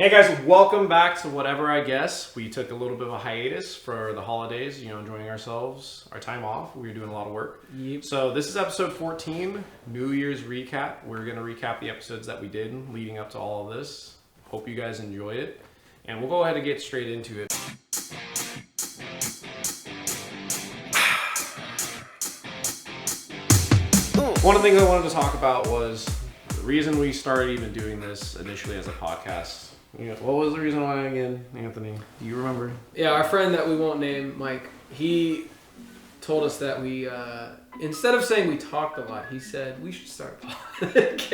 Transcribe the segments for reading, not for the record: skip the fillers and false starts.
Hey guys, welcome back to Whatever I Guess. We took a little bit of a hiatus for the holidays, enjoying ourselves, our time off. We were doing a lot of work. Yep. So this is episode 14, New Year's recap. We're going to recap the episodes that we did leading up to all of this. Hope you guys enjoy it. And we'll go ahead and get straight into it. One of the things I wanted to talk about was the reason we started even doing this initially as a podcast. What was the reason why again, Anthony? Do you remember? Yeah, our friend that we won't name, Mike, he told us that we, instead of saying we talked a lot, he said we should start a podcast.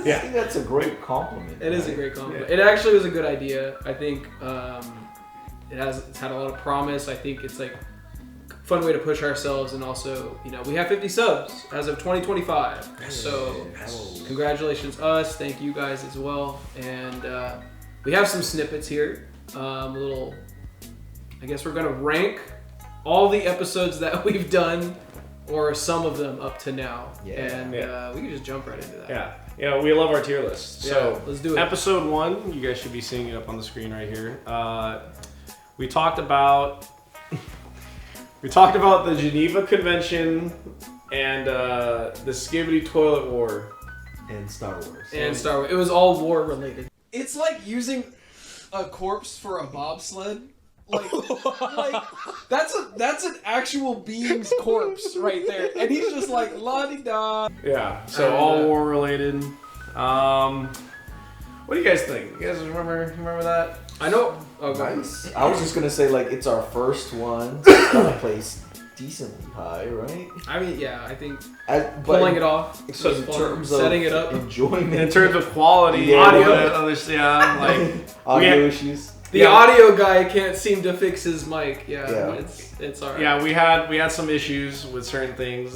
Yeah. I think that's a great compliment. It is a great compliment. Yeah. It actually was a good idea. I think it's had a lot of promise. I think it's like a fun way to push ourselves, and also, we have 50 subs as of 2025. So congratulations us. Thank you guys as well. And we have some snippets here. I guess we're gonna rank all the episodes that we've done, or some of them up to now. And we can just jump right into that. Yeah, we love our tier list. So let's do it. Episode 1, you guys should be seeing it up on the screen right here. We talked about the Geneva Convention and the Skibidi Toilet War. And Star Wars. It was all war related. It's like using a corpse for a bobsled. Like that's an actual being's corpse right there, and he's just like la-di-da. Yeah, so all war related. What do you guys think? You guys remember that? I know. Oh, nice. I was just gonna say, it's our first one. So it's gotta place decently high, right? I mean, yeah, I think pulling it off. So in terms of setting it up, enjoyment, in terms of quality, audio, audio issues. The audio guy can't seem to fix his mic. Yeah. It's alright. Yeah, we had some issues with certain things.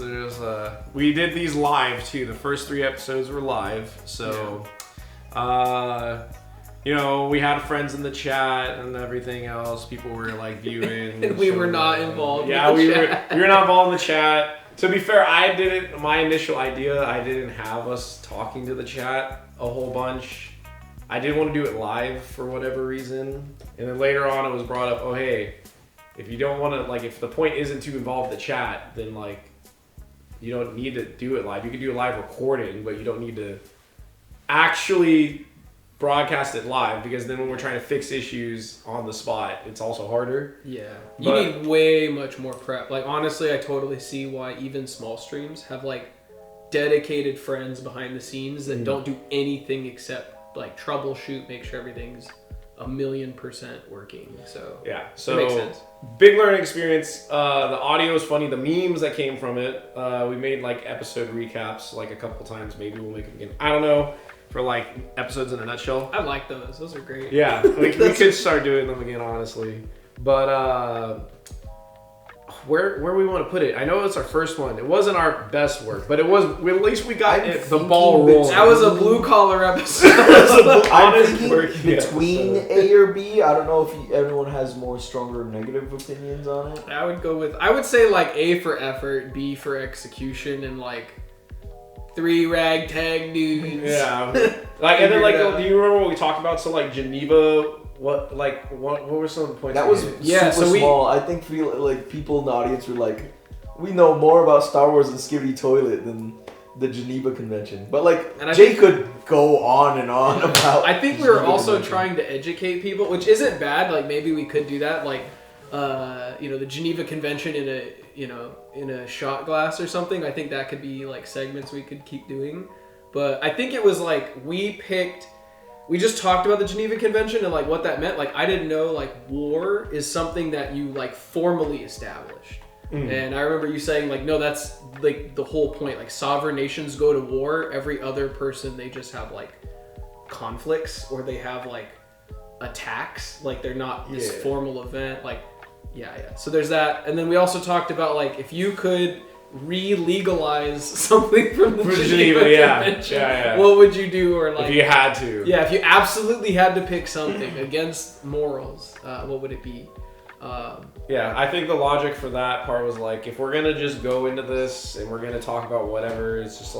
We did these live too. The first 3 episodes were live, so we had friends in the chat and everything else. People were viewing. And we were not involved. Yeah, we were not involved in the chat. To be fair, my initial idea, I didn't have us talking to the chat a whole bunch. I didn't want to do it live for whatever reason. And then later on it was brought up, oh hey, if you don't want to, if the point isn't to involve the chat, then you don't need to do it live. You can do a live recording, but you don't need to actually broadcast it live, because then when we're trying to fix issues on the spot, it's also harder. Yeah. You need way much more prep. Honestly, I totally see why even small streams have dedicated friends behind the scenes that don't do anything except troubleshoot, make sure everything's 1,000,000% working. So yeah, it makes sense. Big learning experience. The audio is funny. The memes that came from it. We made episode recaps a couple times. Maybe we'll make them again. I don't know, for episodes in a nutshell. I like those. Those are great. Yeah, we could start doing them again, honestly. But where we want to put it? I know it's our first one. It wasn't our best work, but it was. At least we got the ball rolling. That was a blue collar episode. I'm thinking between A or B. I don't know if everyone has more stronger negative opinions on it. I would say A for effort, B for execution, and 3 ragtag dudes. Yeah. And then do you remember what we talked about? So Geneva. What were some of the points? That was super small. I think people in the audience were we know more about Star Wars and Skibidi Toilet than the Geneva Convention. But Jay could go on and on about. I think we were also trying to educate people, which isn't bad. Maybe we could do that. The Geneva Convention in a shot glass or something. I think that could be segments we could keep doing. But I think it was we just talked about the Geneva Convention and what that meant. I didn't know war is something that you formally established. And I remember you saying no, that's the whole point. Sovereign nations go to war. Every other person, they just have conflicts, or they have attacks. They're not this formal event. Yeah. So there's that. And then we also talked about if you could re-legalize something from the Geneva Convention, what would you do? Or if you had to. Yeah, if you absolutely had to pick something against morals, what would it be? I think the logic for that part was if we're gonna just go into this and we're gonna talk about whatever, it's just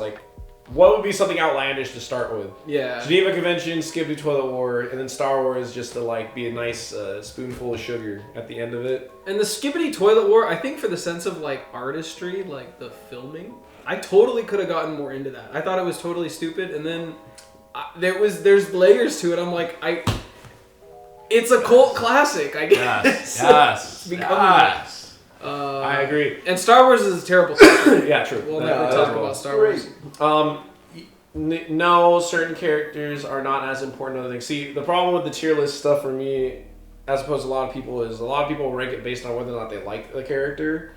what would be something outlandish to start with? Yeah. Geneva Convention, Skibidi Toilet War, and then Star Wars just to like be a nice spoonful of sugar at the end of it. And the Skibidi Toilet War, I think for the sense of like artistry, like the filming, I totally could have gotten more into that. I thought it was totally stupid, and then there's layers to it. I'm like, it's a cult classic, I guess. Yes. It's becoming I agree. And Star Wars is a terrible topic. Yeah, true. We'll never talk about Star Wars. No, certain characters are not as important as other things. See, the problem with the tier list stuff for me, as opposed to a lot of people, is a lot of people rank it based on whether or not they like the character.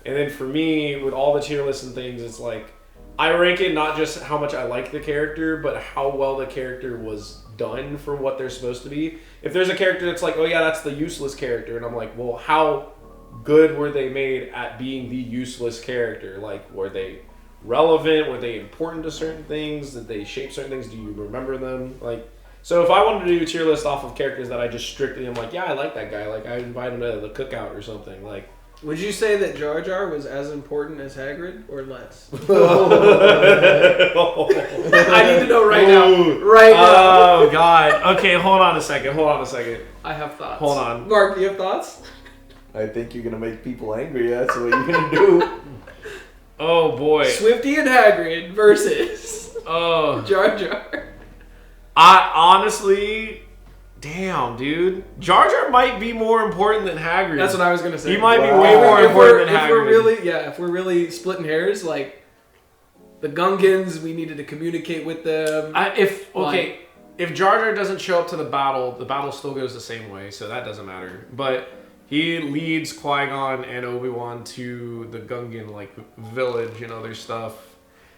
And then for me, with all the tier lists and things, it's like, I rank it not just how much I like the character, but how well the character was done for what they're supposed to be. If there's a character that's like, oh yeah, that's the useless character, and I'm like, well, how good were they made at being the useless character? Like, were they relevant? Were they important to certain things? Did they shape certain things? Do you remember them? Like, so if I wanted to do a tier list off of characters that I just strictly am like, yeah, I like that guy. Like, I invite him to the cookout or something. Like, would you say that Jar Jar was as important as Hagrid, or less? I need to know right now. Right now. Oh, God. Okay, hold on a second. I have thoughts. Hold on. Mark, do you have thoughts? I think you're gonna make people angry. That's what you're gonna do. Oh, boy. Swifty and Hagrid versus Oh. Jar Jar. I honestly... Damn, dude. Jar Jar might be more important than Hagrid. That's what I was gonna say. He might be Wow. way more important than Hagrid. If we're really splitting hairs, like the Gungans, we needed to communicate with them. If Jar Jar doesn't show up to the battle still goes the same way, so that doesn't matter. But he leads Qui-Gon and Obi-Wan to the Gungan like village and other stuff.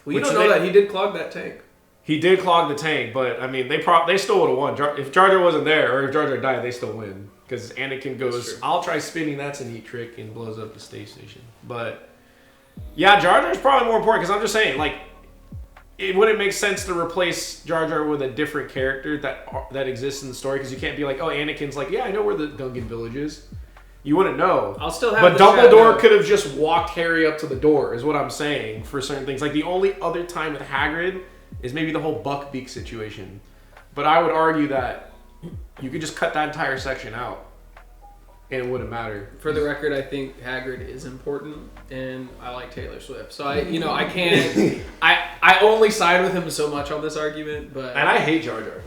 Well, you don't know that he did clog that tank. He did clog the tank, but I mean, they still would have won. If Jar Jar wasn't there, or if Jar Jar died, they still win. Because Anakin goes, "I'll try spinning. That's a neat trick," and blows up the space station. But yeah, Jar Jar's probably more important. Because I'm just saying, like, it wouldn't make sense to replace Jar Jar with a different character that exists in the story. Because you can't be like, "Oh, Anakin's like, yeah, I know where the Gungan village is." You wouldn't know. I'll still have. But Dumbledore could have just walked Harry up to the door. Is what I'm saying for certain things. Like the only other time with Hagrid is maybe the whole Buckbeak situation. But I would argue that you could just cut that entire section out and it wouldn't matter. For the record, I think Hagrid is important, and I like Taylor Swift. So I can't. I only side with him so much on this argument, but And I hate Jar Jar.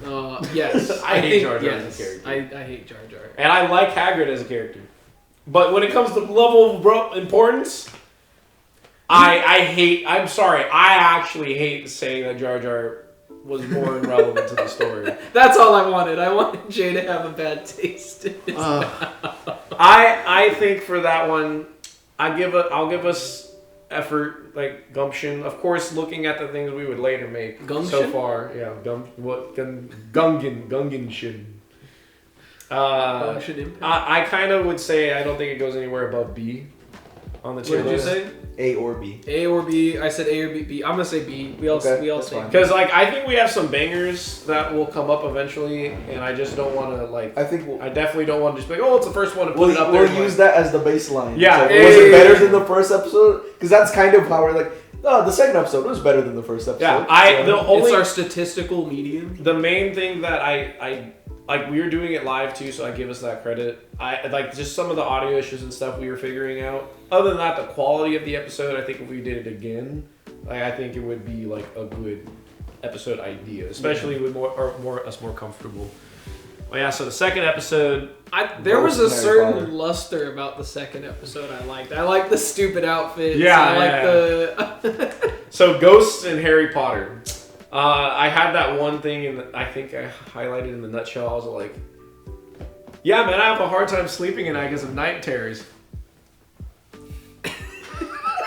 yes, I hate Jar Jar yes, as a character. I hate Jar Jar. And I like Hagrid as a character. But when it comes to level of importance, I actually hate saying that Jar Jar was more relevant to the story. That's all I wanted. I wanted Jay to have a bad taste in his mouth. I think for that one, I'll give us effort, like gumption. Of course, looking at the things we would later make so far. Yeah, Gungan should. I kind of would say I don't think it goes anywhere above B on the tier list. What did you say? A or B. A or B. I said A or B. B. I'm gonna say B. We all say because like I think we have some bangers that will come up eventually, and I just don't want to like. I definitely don't want to just be like, oh, it's the first one to put it up there. We'll use that as the baseline. Yeah, was it better than the first episode? Because that's kind of how we're like. No, the second episode was better than the first episode. Yeah, it's our statistical median. The main thing that I like, we were doing it live too, so I give us that credit. I like just some of the audio issues and stuff we were figuring out. Other than that, the quality of the episode, I think if we did it again, like I think it would be like a good episode idea, especially with us more comfortable. Well, yeah. So the second episode, there was a certain luster about the second episode I liked. I liked the stupid outfits. Yeah, the. So Ghosts and Harry Potter. I had that one thing, and I think I highlighted in the nutshell. I was like, "Yeah, man, I have a hard time sleeping at night because of night terrors."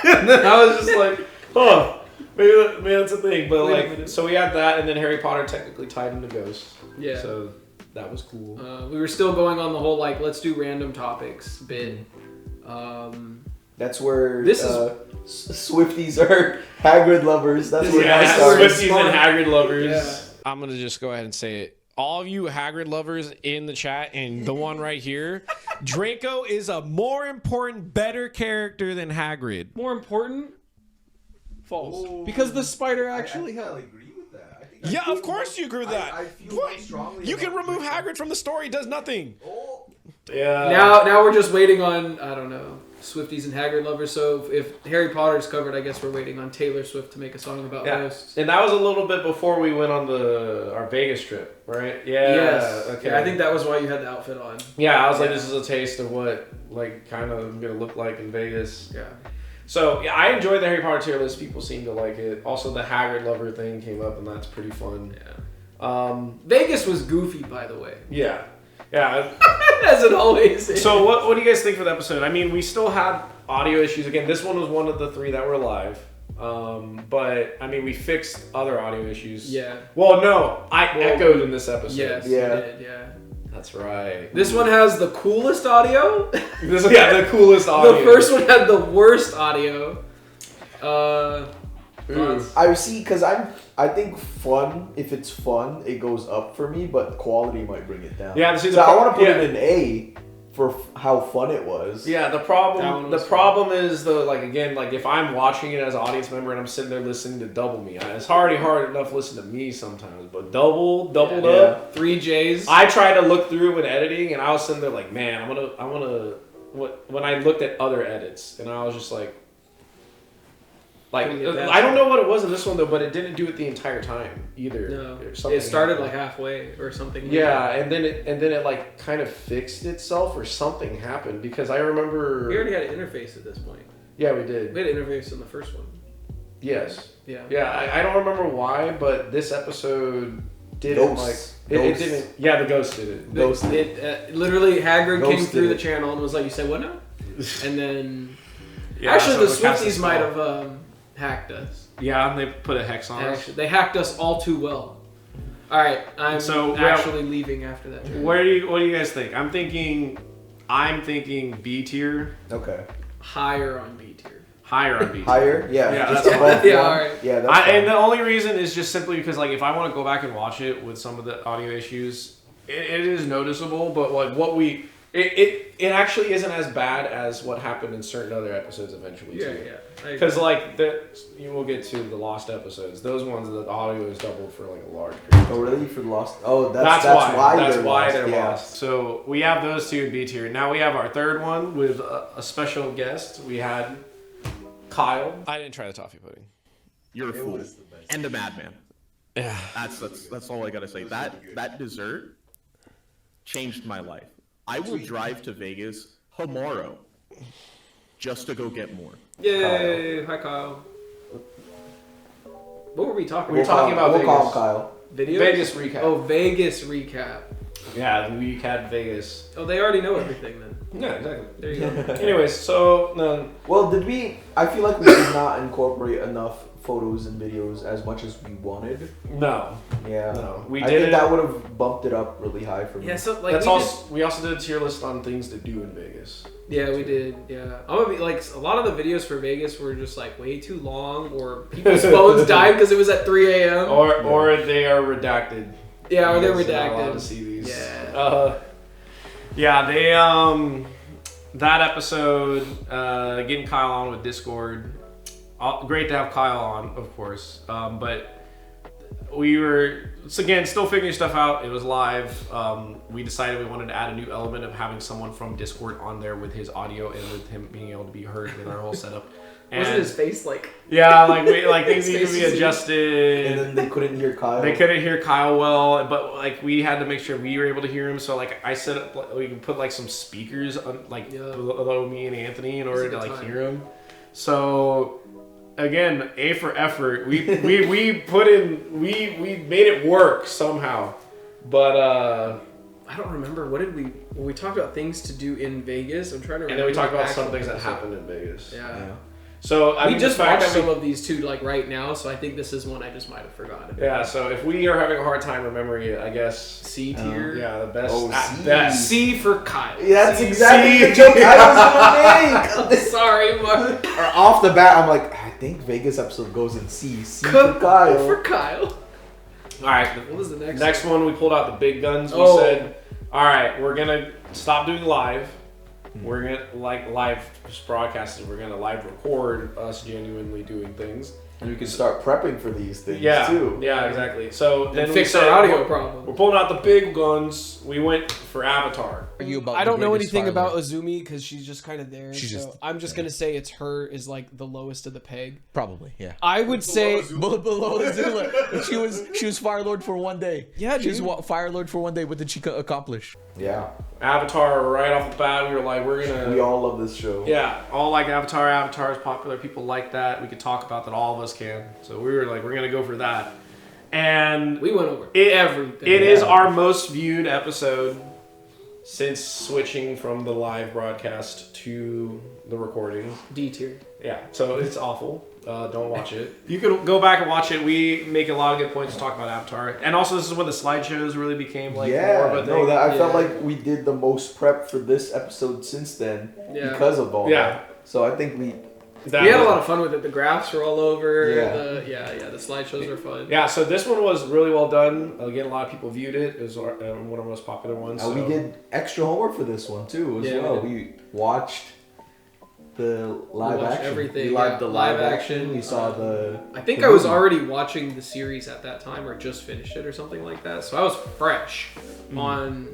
And then I was just like, "Huh, maybe that's a thing." But like, so we had that, and then Harry Potter technically tied into Ghosts. Yeah. So that was cool. We were still going on the whole like let's do random topics bit. That's where this is. Swifties are Hagrid lovers. That's where Swifties and Hagrid lovers. Yeah. I'm gonna just go ahead and say it. All of you Hagrid lovers in the chat and the one right here, Draco is a more important, better character than Hagrid. More important? False. Because the spider actually I helped. agree with that. I think Yeah, of course you agree with that. I feel What? more strongly You can about remove Draco. Hagrid from the story. It does nothing. Oh. Yeah. Now we're just waiting on, I don't know, Swifties and Hagrid lovers. So if Harry Potter's covered, I guess we're waiting on Taylor Swift to make a song about Yeah. ghosts. And that was a little bit before we went on our Vegas trip, right? Yeah. Yes. Okay. Yeah, I think that was why you had the outfit on. Yeah, I was like, Yeah. this is a taste of what like kind of gonna look like in Vegas. Yeah. So yeah, I enjoyed the Harry Potter tier list. People seem to like it. Also, the Hagrid lover thing came up, and that's pretty fun. Yeah. Vegas was goofy, by the way. Yeah. Yeah. As it always is. So what do you guys think for the episode? I mean, we still had audio issues. Again, this one was one of the 3 that were live. But I mean, we fixed other audio issues. Yeah. Well, no, I echoed in this episode. Yes. Yeah. You did, yeah. That's right. This one has the coolest audio. The coolest audio. The first one had the worst audio. Thoughts? I see, because I think fun, if it's fun, it goes up for me, but quality might bring it down. Yeah, see, so I want to put yeah. it in A for how fun it was. Yeah, the That problem one was is though, like again, like if I'm watching it as an audience member and I'm sitting there listening to double me, it's already hard enough listening to me sometimes, but doubled Yeah. up. 3 J's. I tried to look through when editing, and I was sitting there like, man, I wanna. When I looked at other edits, and I was just like, Couldn't get past I don't it. know what it was in this one though, but it didn't do it the entire time either. No. Or something It started happened. like halfway or something. Yeah, and then it like kind of fixed itself or something happened because I remember. We already had an interface at this point. Yeah, we did. We had an interface in the first one. Yes. Yeah. Yeah, I don't remember why, but this episode didn't Ghosts. like it Ghosts. didn't. Yeah, the ghost did it. Ghost did It literally Hagrid came Ghost through did the it. channel and was like, "You said what now?" And then Yeah, actually, so the cast Swifties spell. might have hacked us. Yeah, and they put a hex on us. Actually, they hacked us all too well. All right, I'm So, actually leaving after that. Trip. What do you guys think? I'm thinking B tier, Okay. Higher on B tier. higher on B tier. Higher? Yeah. Yeah, just that's above fine. Yeah, one. alright. Yeah, that's fine. And the only reason is just simply because like if I want to go back and watch it with some of the audio issues, it is noticeable. But like what it actually isn't as bad as what happened in certain other episodes eventually. Yeah, too. yeah. I agree. Because like you will get to the lost episodes. Those ones the audio is doubled for like a large period. Oh, really? For the lost? Oh, That's why they're lost. Yeah. lost. So we have those 2 in B tier. Now we have our third one with a special guest. We had Kyle. I didn't try the toffee pudding. You're a fool and a madman. Yeah. That's all I gotta say. That dessert changed my life. I will drive to Vegas tomorrow just to go get more. Yay! Hi, Kyle. What were we talking We were about? talking about We'll call him Vegas. Kyle. Video? Vegas recap. Oh, Vegas recap. Yeah, we had Vegas. Oh, they already know everything then. Yeah, exactly. There you go. Anyways, so Well, I feel like we did not incorporate enough photos and videos as much as we wanted. no. Yeah. No, we I did think it. that would have bumped it up really high for me. Yeah, so like That's we also we also did a tier list on things to do in Vegas. Yeah, we did. Yeah, I'm gonna be like a lot of the videos for Vegas were just like way too long, or people's phones died because it was at 3 a.m. Or they are redacted. Yeah, or they're Because you're not allowed to redacted. see these. Yeah. Yeah, they that episode getting Kyle on with Discord. Great to have Kyle on, of course. But we were again still figuring stuff out. It was live. We decided we wanted to add a new element of having someone from Discord on there with his audio and with him being able to be heard with our whole setup. And Wasn't his face like? yeah, like things His need to face be is- adjusted. And then they couldn't hear Kyle. They couldn't hear Kyle well, but like we had to make sure we were able to hear him. So like I set up, like, we can put like some speakers on, like Yeah. below me and Anthony in It was order a to good like time. hear him. So again, A for effort. We put in we made it work somehow, but I don't remember. What did we? When we talked about things to do in Vegas, I'm trying to remember. and then we talked the about some actual things that episode. happened in Vegas. Yeah. Yeah. So I We mean, just the fact watched that we- some of these too, like right now. So I think this is one I just might have forgotten. Yeah. So if we are having a hard time remembering it, I guess C tier. yeah, the best Oh, at C. best. C for Kyle. Yeah, that's C. exactly See? the joke I was gonna make. Sorry, Mark. Or off the bat, I'm like, I think Vegas episode goes in C. C for Kyle. For Kyle. All right. What was the next? Next one, we pulled out the big guns. We Oh. said, all right, we're gonna stop doing live. We're gonna live broadcasting. We're gonna live record us genuinely doing things, And we can start prepping for these things Yeah, too. yeah, exactly. So then And we fix said, our audio we're problem. pulling out the big guns. We went for Avatar. I don't know anything about Azumi because she's just kind of there. She's so just I'm just gonna say it's her is like the lowest of the peg. Probably, yeah. I would say Below Azula. She was Fire Lord for one day. Yeah, she was dude. Fire Lord for one day. What did she accomplish? Yeah. Avatar, right off the bat, we were like, we're gonna. We all love this show. Yeah, all like Avatar. Avatar is popular. People like that. We could talk about that. All of us can. So we were like, we're gonna go for that. And We went over it, everything. It is our most viewed episode since switching from the live broadcast to the recording. D tier. Yeah, so it's awful. Don't watch it. You can go back and watch it. We make a lot of good points to talk about Avatar. And also, this is when the slideshows really became like more of a thing. I felt like we did the most prep for this episode since then because of all that. So I think we had a lot of fun with it. The graphs were all over. Yeah. The slideshows were fun. Yeah, so this one was really well done. Again, a lot of people viewed it. It was one of our most popular ones. we did extra homework for this one too as well. We watched the live action. Everything. We live the live action. We saw the. I think the I was movie. already watching the series at that time, or just finished it, or something like that. So I was fresh on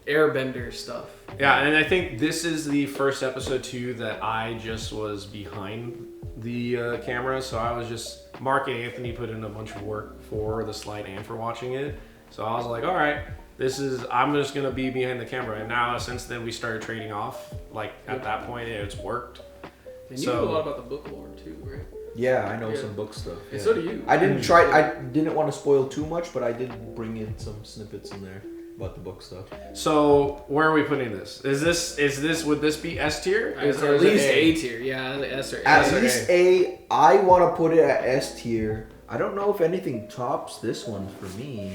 Airbender stuff. Yeah, and I think this is the first episode too that I just was behind the camera. So I was just Mark and Anthony put in a bunch of work for the slide and for watching it. So I was like, all right, I'm just gonna be behind the camera. And now since then we started trading off. Like at that point, it's worked. And you know a lot about the book lore too, right? Yeah, I know some book stuff. And so do you. I didn't want to spoil too much, but I did bring in some snippets in there about the book stuff. So where are we putting this? Would this be S tier? It's at least A tier. Yeah, S or At A. least A. I want to put it at S tier. I don't know if anything tops this one for me.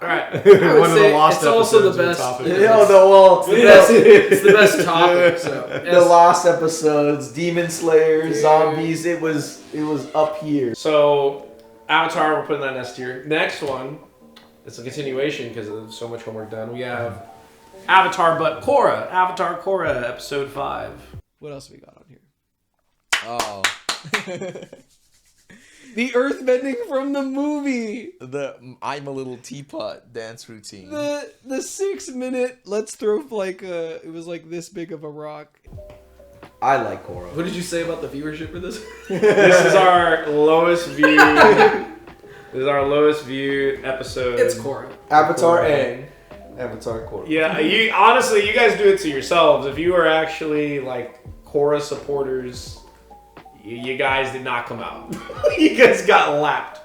All right. I would say it's also the best. It's the best topic. So The Lost episodes, Demon Slayer, zombies. It was up here. So Avatar, we're putting that in S tier. Next one, it's a continuation because of so much homework done. We have Avatar, but Korra. Avatar Korra, episode 5. what else have we got on here? Oh. The earthbending from the movie. The I'm a little teapot dance routine. The 6-minute. Let's throw like it was like this big of a rock. I like Korra. what did you say about the viewership for this? This is our lowest viewed. This is our lowest viewed episode. It's Korra. Avatar Aang. Avatar Korra. Yeah, you honestly, you guys do it to yourselves. If you are actually like Korra supporters, you guys did not come out. You guys got lapped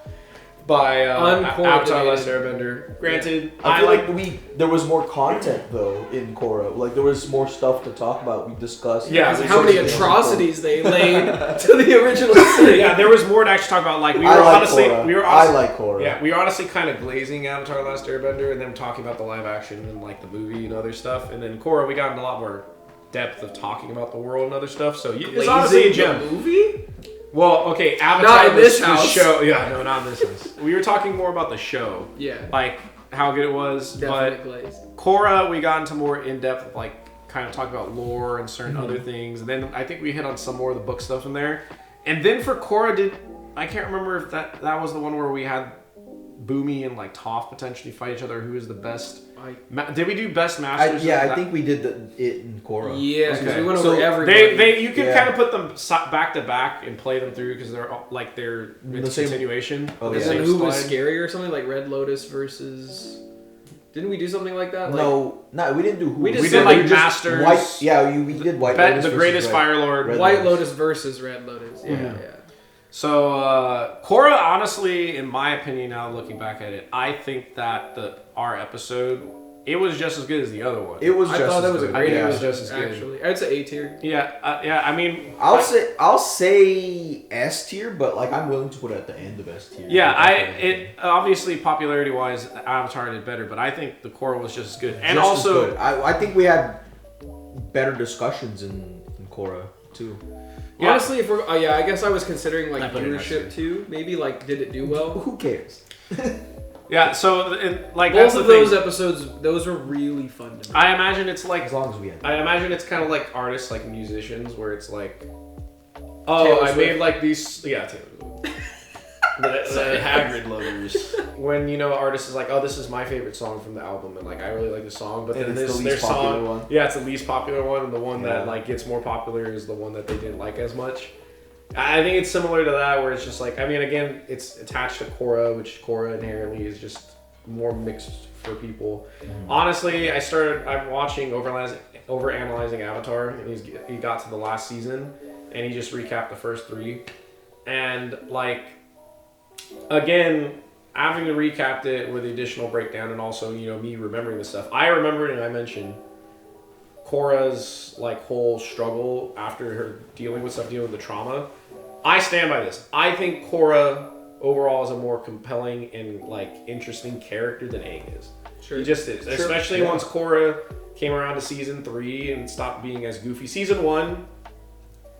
by Avatar: Last Airbender. Granted, I feel like there was more content though in Korra. Like there was more stuff to talk about. We discussed. Yeah, How many atrocities they laid to the original series. Yeah, there was more to actually talk about. Like I like Korra. Yeah, we were honestly kind of glazing Avatar: Last Airbender and then talking about the live action and like the movie and other stuff. And then Korra, we got into a lot more depth of talking about the world and other stuff. So it's honestly a gem. The movie? Well, okay, Avatar Not in this the house. show. Yeah, no, not in this house. We were talking more about the show. Yeah. Like how good it was. Definite but glaze. Korra, we got into more in depth, like kind of talk about lore and certain other things. And then I think we hit on some more of the book stuff in there. And then for Korra, I can't remember if that was the one where we had Boomy and like Toph potentially fight each other. Who is the best? Did we do best masters? I think we did it in Korra. Yeah, because Okay. we went So over everybody. you can kind of put them back to back and play them through because they're like it's a same- continuation. Oh, of the And yeah. then same who was slide. scary or something like Red Lotus versus. Didn't we do something like that? No, we didn't do who. We We just did said, like just masters. White. Yeah, we did White Lotus. The versus greatest Red. Fire Lord. Red White Lotus. Lotus versus Red Lotus. Yeah, yeah. So Korra, honestly, in my opinion, now looking back at it, I think that our episode, it was just as good as the other one. It was. I just thought that as was a good. great Yeah, it was episode, just as good. actually. I'd say A tier. Yeah. I mean, I'll say S tier, but like I'm willing to put it at the end of S tier. yeah. It obviously popularity wise, Avatar did better, but I think the Korra was just as good. And Just as also, good. I think we had better discussions in Korra too. Yeah. Honestly, if we're I guess I was considering I like put it next viewership too. Maybe like did it do well? Who cares? yeah. So like Both that's of the thing. those episodes, those were really fun to me. I imagine it's like As long as we end. I imagine it's kind of like artists, like musicians, where it's like, oh, Taylor I Swift. made like these, yeah, the Hagrid lovers. When you know, an artist is like, "Oh, this is my favorite song from the album," and like I really like the song, but then And this it's the their least popular song, one. yeah, it's the least popular one, and the one that Yeah. like gets more popular is the one that they didn't like as much. I think it's similar to that, where it's just like, I mean, again, it's attached to Korra, which Korra inherently is just more mixed for people. Honestly, I'm watching overanalyzing Avatar, and he got to the last season, and he just recapped the first 3, and like, again, having to recap it with the additional breakdown, and also, you know, me remembering the stuff. I remembered, and I mentioned Korra's like whole struggle after her dealing with the trauma. I stand by this. I think Korra overall is a more compelling and like interesting character than Aang is. Sure. He just is, especially once Korra came around to season 3 and stopped being as goofy. Season 1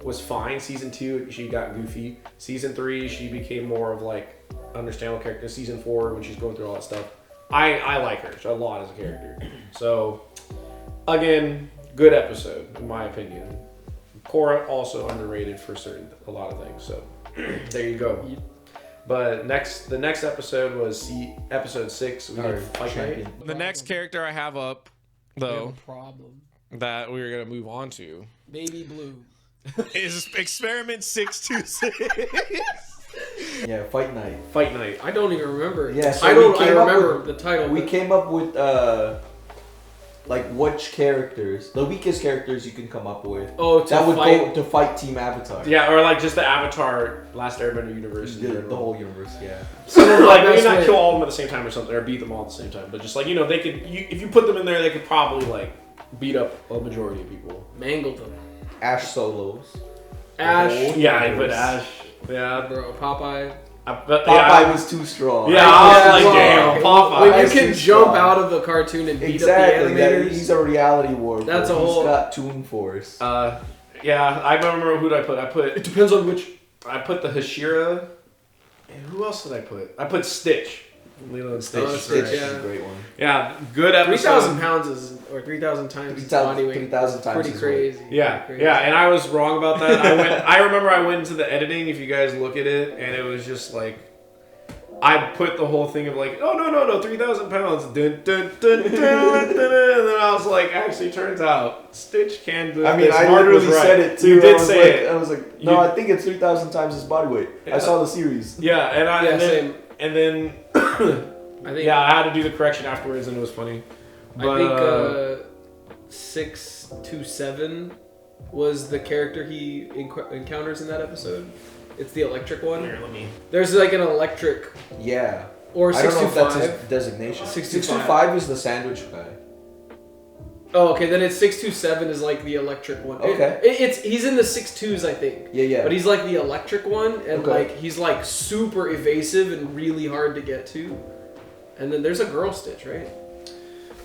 was fine. Season 2 she got goofy. Season 3 she became more of like understandable character. Season 4 when she's going through all that stuff, I like her a lot as a character. So again, good episode in my opinion. Korra also underrated for a lot of things. So there you go. But the next episode was episode 6. We did Fight Night. The next character I have up though Problem. that we were gonna move on to Baby Blue. is Experiment 626. Yeah, Fight Night. Fight Night. I don't even remember. Yeah, so I we don't. I came up remember with- the title. We but- came up with like which characters, the weakest characters you can come up with Oh, to that would fight. go to fight Team Avatar. Yeah, or like just the Avatar Last Airbender universe. in The general. whole universe, yeah. So like maybe Best not way. kill all of them at the same time or something, or beat them all at the same time, but just like, you know, they could. If you put them in there, they could probably like beat up a majority of people. Mangled them. Ash Solos. Ash. Yeah, I put Ash. Yeah, Bro, Popeye. but Popeye was too strong. Yeah, I was like, Well, damn, Popeye. When you is can too jump strong. out of the cartoon and beat Exactly. up the That, animators. he's a reality warper. That's a whole- He's got Toon Force. Yeah, I remember who did I put. It depends on which. I put the Hashira. And who else did I put? I put Stitch. Lilo and Stitch. Oh, Stitch right. is Yeah. a great one. Yeah, good episode. 3,000 pounds is, or 3,000 times his 3,000 body weight. 3,000 times Pretty his weight. crazy. Yeah, Pretty crazy. yeah, and I was wrong about that. I remember I went into the editing. If you guys look at it, and it was just like, I put the whole thing of like, oh no, 3,000 pounds, dun, dun, dun, dun, dun, dun, and then I was like, actually, turns out Stitch can do. I mean, this. I Mark was literally right. said it too. You I did was say like, it. I was like, no, You- I think it's 3,000 times his body weight. Yeah. I saw the series. Yeah, Yeah, same. and then I think. yeah, I had to do the correction afterwards, and it was funny. But, I think 627 was the character he encounters in that episode. It's the electric one. here, let me. There's like an electric Yeah. or I don't know if that's 625. his designation. 625. 625 is the sandwich guy. Oh, okay. Then it's 627 is like the electric one. Okay. It's he's in the 6.2s, I think. Yeah. But he's like the electric one, and Okay. like he's like super evasive and really hard to get to. And then there's a girl Stitch, right?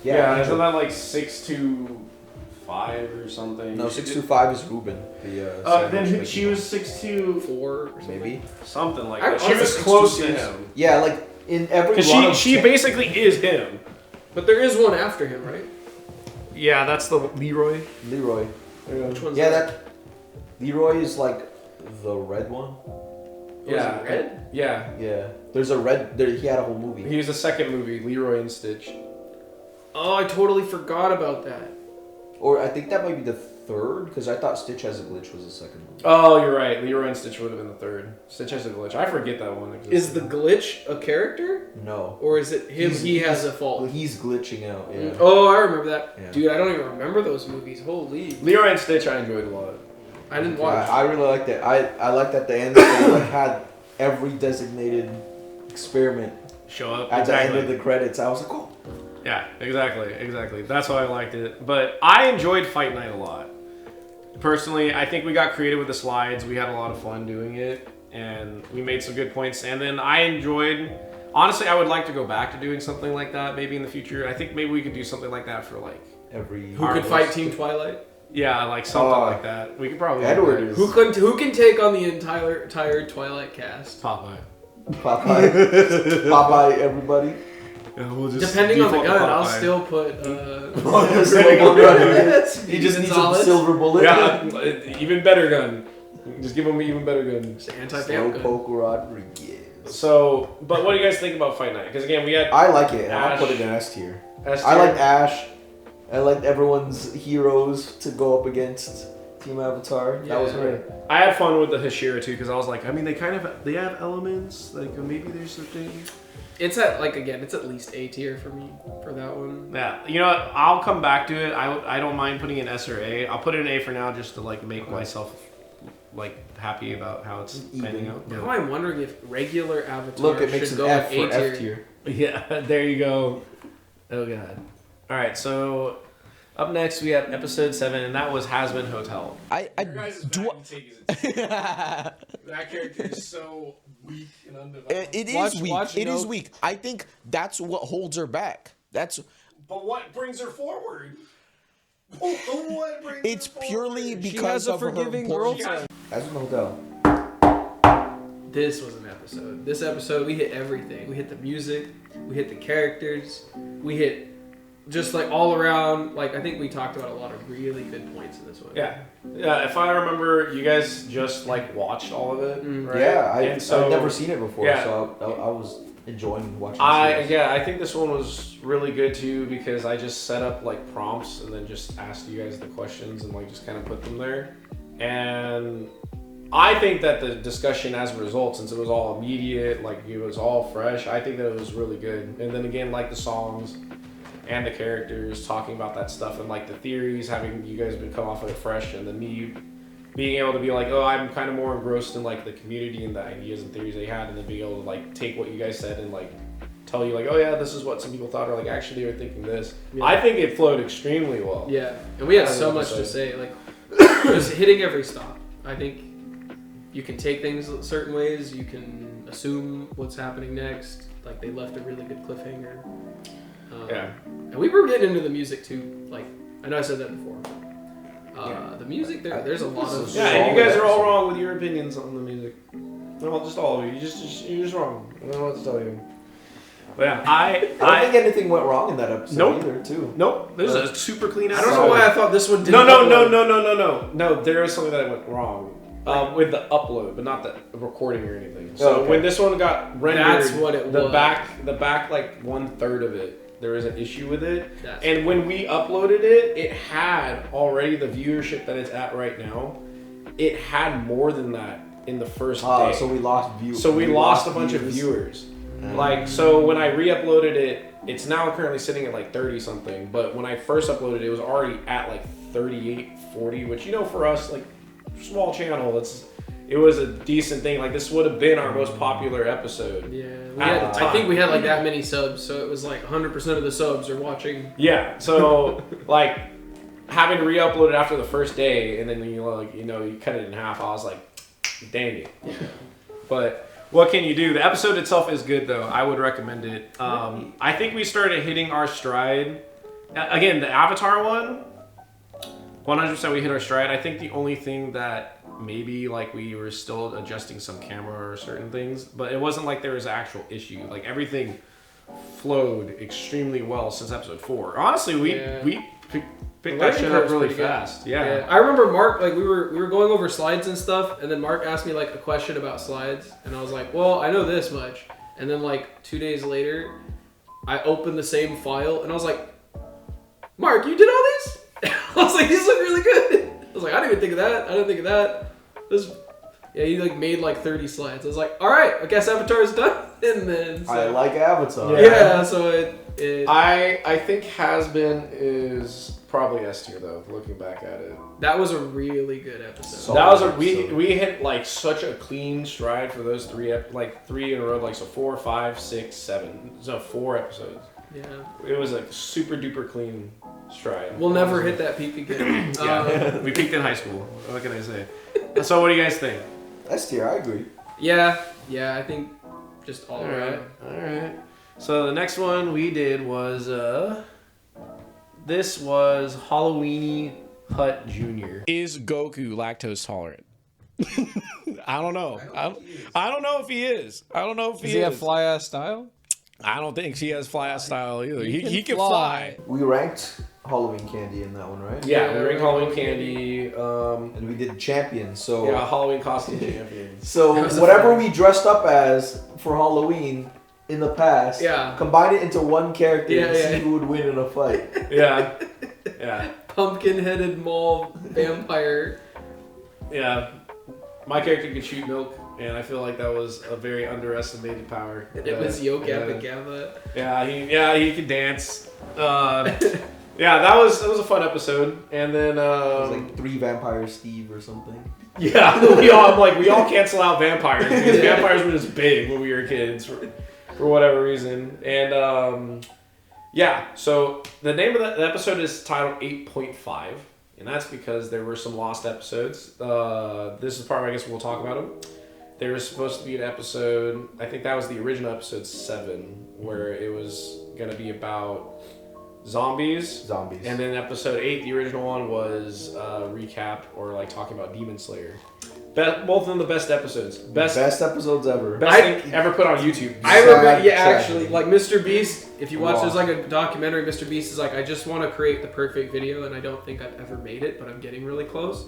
Yeah, isn't that like 625 or something? No, 625 is Ruben. The Then sandwich she making was 6'2", 4 or something. maybe. something like I that. She was was 6'2", close to 6'2". him. Yeah, like in every Because run of she 10 basically is him. But there is one after him, right? Yeah, that's the Leroy. Leroy. Which one's Yeah, that Leroy is like the red one. Yeah, red? Yeah, Yeah. There's a red. There, he had a whole movie. he was the second movie, Leroy and Stitch. Oh, I totally forgot about that. Or I think that might be the third, because I thought Stitch Has a Glitch was the second movie. Oh, you're right. Leroy and Stitch would have been the third. Stitch has a glitch. I forget that one exists. Is the glitch a character, No. or is it him? He has a fault. He's glitching out. Yeah. Oh, I remember that. Yeah. Dude, I don't even remember those movies. Holy, Leroy and Stitch I enjoyed a lot. I didn't watch. I really liked it. I liked at the end that they like had every designated experiment Show up. at the end of the credits. I was like, oh. Yeah, exactly. That's why I liked it. But I enjoyed Fight Night a lot. Personally, I think we got creative with the slides. We had a lot of fun doing it, and we made some good points. And then I enjoyed. Honestly, I would like to go back to doing something like that maybe in the future. I think maybe we could do something like that for like, Every Who could fight Team Twilight? yeah, like something like that. We could probably do Edward that. is Who can take on the entire Twilight cast? Popeye. Popeye. Popeye, everybody. Yeah, we'll just Depending on the default to gun, I'll Popeye. still put. He just needs a Solid. silver bullet. Yeah, even better gun. Just give him an even better gun. Anti-vamp gun. Slowpoke Rodriguez. So, but what do you guys think about Fight Night? Because again, we had I like it. Ash. I'll put it in S tier. S I tier. like Ash. I liked everyone's heroes to go up against Team Avatar. That was Yeah. great. I had fun with the Hashira too because I was like, I mean, they have elements like maybe there's a thing. It's at it's at least A tier for me for that one. Yeah, you know what? I'll come back to it. I don't mind putting an S or A. I'll put it in A for now just to like make myself like happy about how it's panning out. Now I'm wondering if regular Avatar Look, it makes should an go F in for A F tier. tier. Yeah, there you go. Oh god. All right, so up next we have episode 7, and that was Hazbin Hotel. I do. That character is so weak and undeveloped. It is Watch- weak. watch It is Nope. weak. I think that's what holds her back. That's But what brings her forward? What brings it's her purely forward? because She has a of her forgiving girl importance. time. As in the hotel. This was an episode. This episode, we hit everything. We hit the music, we hit the characters, we hit just like all around. Like I think we talked about a lot of really good points in this one. Yeah. Yeah, if I remember, you guys just like watched all of it, right? Yeah, And so- I've never seen it before, yeah. so I was enjoying watching the series. I think this one was really good too because I just set up like prompts and then just asked you guys the questions and like just kind of put them there. And I think that the discussion as a result, since it was all immediate, like it was all fresh, I think that it was really good. And then again, like the songs and the characters talking about that stuff and like the theories, having you guys been come off of it fresh, and then me being able to be like, oh, I'm kind of more engrossed in like the community and the ideas and theories they had, and then being able to like take what you guys said and like tell you like, oh yeah, this is what some people thought, or like actually they were thinking this. Yeah. I think it flowed extremely well. Yeah, and we had I so love much to this say. Like just hitting every stop. I think you can take things certain ways. You can assume what's happening next. Like they left a really good cliffhanger. Yeah. And we were getting into the music too. Like I know I said that before. The music there's a lot of Yeah, and you guys are all wrong with your opinions on the music. Well, just all of you. You're just wrong. I don't know what to tell you. But yeah, I don't think anything went wrong in that episode Nope. either, too. Nope. This is a super clean I episode. don't know why I thought this one didn't. No, there is something that went wrong. With the upload, but not the recording or anything. So Oh, okay. when this one got rendered, That's what it the was. back like 1/3 of it, there was an issue with it. That's And when we uploaded it, it had already the viewership that it's at right now. It had more than that in the first day. So we lost views. So we lost a bunch of viewers. Like, so when I re-uploaded it, it's now currently sitting at like 30 something. But when I first uploaded it, it was already at like 38, 40, which, you know, for us, like, small channel, it was a decent thing. Like, this would have been our most popular episode. Yeah, At the I think time. we had like that many subs, so it was like 100% of the subs are watching. Yeah, so, like, having to re-upload it after the first day, and then, you cut it in half, I was like, dang it. But what can you do? The episode itself is good, though. I would recommend it. I think we started hitting our stride. Again, the Avatar one, 100% we hit our stride. I think the only thing that maybe like we were still adjusting some camera or certain things, but it wasn't like there was an actual issue. Like everything flowed extremely well since episode 4. Honestly, we picked that shit up really fast. Yeah. I remember Mark, like we were going over slides and stuff, and then Mark asked me like a question about slides, and I was like, well, I know this much. And then like 2 days later, I opened the same file, and I was like, Mark, you did all these? I was like, these look really good. I was like, I didn't even think of that. I didn't think of that. Yeah, he like made like 30 slides. I was like, all right, I guess Avatar is done. And then I like Avatar. yeah, so it I think Has Been is probably S tier though. Looking back at it, that was a really good episode. So- that was a episode. we hit like such a clean stride for those three in a row. Like so 4, 5, 6, 7. So 4 episodes. Yeah, It was like super duper clean stride. we'll never hit that peak again. Yeah, we peaked in high school. What can I say? So what do you guys think? S tier, I agree. Yeah, I think just all around. All right. So the next one we did was this was Halloweeny Hut Jr. Is Goku lactose tolerant? I don't know. I don't know if he is. I don't know if Does he have fly ass style? I don't think he has fly ass style either. He can fly. fly. We ranked Halloween candy in that one, right? Yeah, we ranked Halloween candy. And we did champions. So Yeah, Halloween costume champions. So That was a whatever fun- we dressed up as for Halloween in the past, Yeah. combine it into one character Yeah, and yeah. see who would win in a fight. Yeah, yeah, Pumpkin-headed mole vampire. yeah. My character could shoot milk, and I feel like that was a very underestimated power. It was Yo Gabba yeah. Gabba. He could dance. Yeah, that was a fun episode. And then It was like 3 Vampire Steve or something. yeah, we all cancel out vampires because vampires were just big when we were kids for whatever reason. And yeah, so the name of the episode is titled 8.5, and that's because there were some lost episodes. This is part where I guess we'll talk about them. There was supposed to be an episode, I think that was the original episode 7, where it was going to be about zombies. And then episode 8, the original one, was recap or like talking about Demon Slayer. Both of them the best episodes. Best episodes ever. thing ever put on YouTube. I remember, Sad actually, tragedy. like Mr. Beast, if you watch, Wow. there's like a documentary, Mr. Beast is like, I just want to create the perfect video, and I don't think I've ever made it, but I'm getting really close.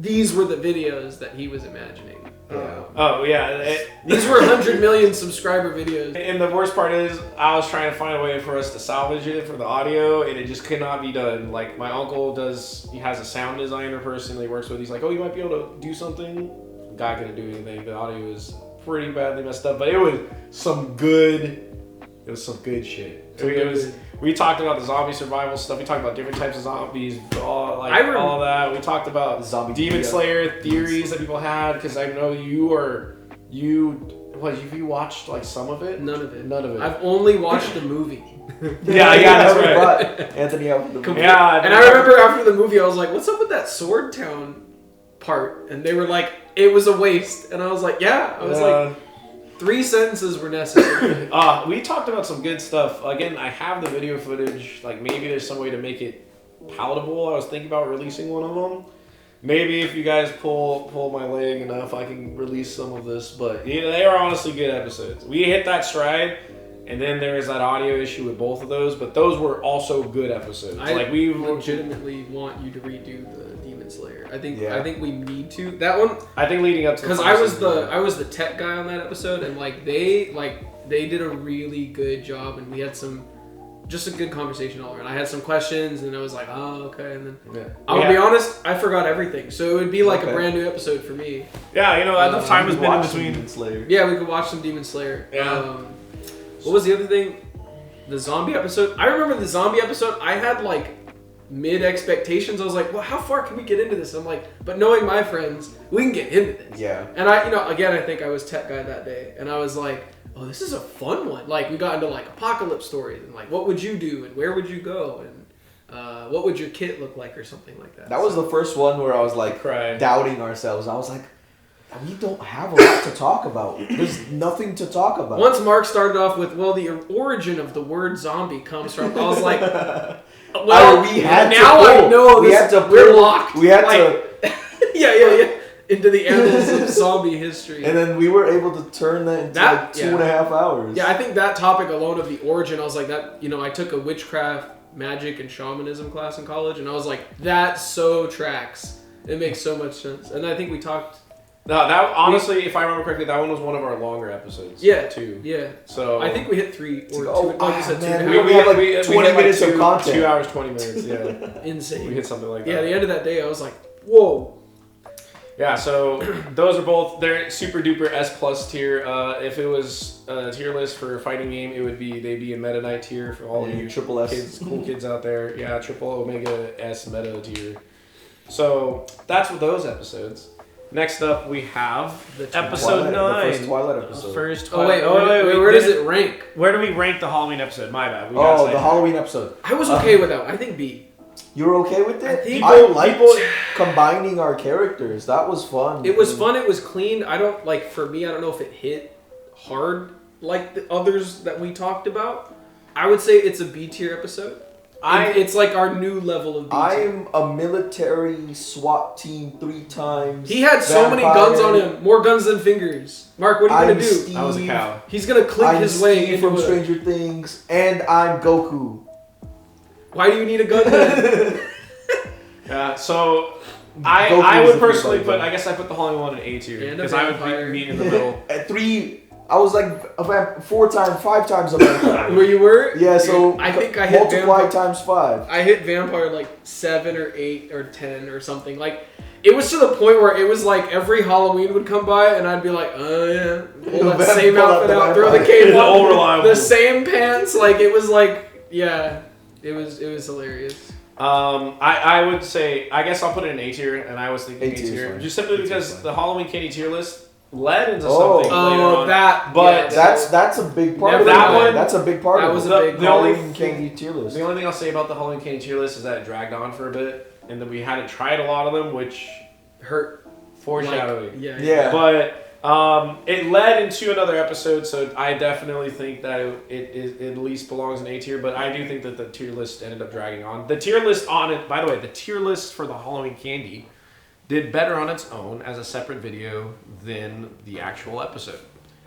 These were the videos that he was imagining. Yeah. Oh yeah. These were 100 million subscriber videos. And the worst part is, I was trying to find a way for us to salvage it for the audio, and it just could not be done. Like, my uncle he has a sound designer person that he works with. He's like, oh, you might be able to do something. The guy couldn't do anything. The audio was pretty badly messed up, but it was some good shit. We talked about the zombie survival stuff. We talked about different types of zombies, all that. We talked about Zombie Demon video. Slayer theories that people had, because I know you watched like some of it? None of it. None of it. I've only watched the movie. Yeah, that's we right. brought Anthony out for the movie. Yeah, And I remember after the movie, I was like, what's up with that Sword Town part? And they were like, it was a waste. And I was like, yeah. I was like, 3 sentences were necessary. We talked about some good stuff. Again, I have the video footage. Like, maybe there's some way to make it palatable. I was thinking about releasing one of them. Maybe if you guys pull my leg enough, I can release some of this. But yeah, they are honestly good episodes. We hit that stride, and then there is that audio issue with both of those. But those were also good episodes. I like we legitimately want you to redo the Demon Slayer. I think Yeah. we need to. That one, I think leading up to because I was the tech guy on that episode, and they did a really good job, and we had just a good conversation all around. I had some questions, and I was like, oh, okay. And then I'll be honest, I forgot everything, so it would be like a brand new episode for me. Yeah, enough time has been in Watch between. Demon Slayer. Yeah, we could watch some Demon Slayer. Yeah. What was the other thing? The zombie episode. I remember the zombie episode. I had like mid expectations. I was like, well, how far can we get into this? I'm like, but knowing my friends, we can get into this. Yeah. And I think I was tech guy that day, and I was like, oh, this is a fun one. Like, we got into like apocalypse stories and like, what would you do and where would you go and what would your kit look like or something like that. That was the first one where I was like Right. doubting ourselves. I was like, we don't have a lot to talk about. There's nothing to talk about. Once Mark started off with, well, the origin of the word zombie comes from, I was like, well, we had now to I pull. know We this, had to we're pull. locked. We had Like, to, yeah, into the annals of zombie history. and then we were able to turn that into like 2.5 hours. Yeah, I think that topic alone of the origin, I was like, that, I took a witchcraft, magic, and shamanism class in college, and I was like, that so tracks. It makes so much sense. And I think we talked... No, that honestly, if I remember correctly, that one was one of our longer episodes. Yeah, too. Yeah. So I think we hit 3 or 2. Oh, Like you said, man, 2.5. we only had like 20 minutes of content. 2 hours, 20 minutes. Yeah, Insane. we hit something like that. Yeah, at the end of that day, I was like, whoa. Yeah, so those are both, they're super duper S+ tier. If it was a tier list for a fighting game, they'd be in Meta Knight tier for all of you triple S. kids, cool kids out there. Yeah, triple Omega S Meta tier. So that's with those episodes. Next up, we have episode 9. The first Twilight episode. First Oh, wait, Twilight. where does it rank? Where do we rank the Halloween episode? My bad. We got Oh, the sidetracked. Halloween episode. I was okay with that one. I think B. You were okay with it? think I liked combining our characters. That was fun. It was fun. It was clean. I don't, for me, I don't know if it hit hard like the others that we talked about. I would say it's a B tier episode. It's like our new level of B tier. I'm a military SWAT team 3 times. He had so many guns on him. More guns than fingers. Mark, what are you going to do? Steve. That was a cow. He's going to click I'm his way Steve into from a... Stranger Things, and I'm Goku. Why do you need a gun then? So Goku I was would the personally people. put, I guess I put the Halloween one in A tier And a because I would vampire. meet in the middle. At 3, I was like 5 times a vampire. Where you were? Yeah, so I think I hit multiply vampire. times 5. I hit vampire like 7 or 8 or 10 or something. Like it was to the point where it was like every Halloween would come by and I'd be like, oh yeah, pull that same Pull out outfit the out, throw the vampire. cape All on, reliable. the same pants. Like it was like, yeah, it was hilarious. I would say, I guess I'll put it in A tier, and I was thinking A A tier's tier, fine. just simply A tier's because fine. the Halloween candy tier list led into Oh. something later Oh, on. that, But yeah, That's a big part of That it. one- That's a big part that of was it. a big the only Halloween candy tier list. The only thing I'll say about the Halloween candy tier list is that it dragged on for a bit, and then we hadn't tried a lot of them, which hurt. foreshadowing. Like, yeah. Yeah. But it led into another episode, so I definitely think that it at least belongs in A tier. But I do think that the tier list ended up dragging on. The tier list on it, by the way, the tier list for the Halloween candy did better on its own as a separate video than the actual episode.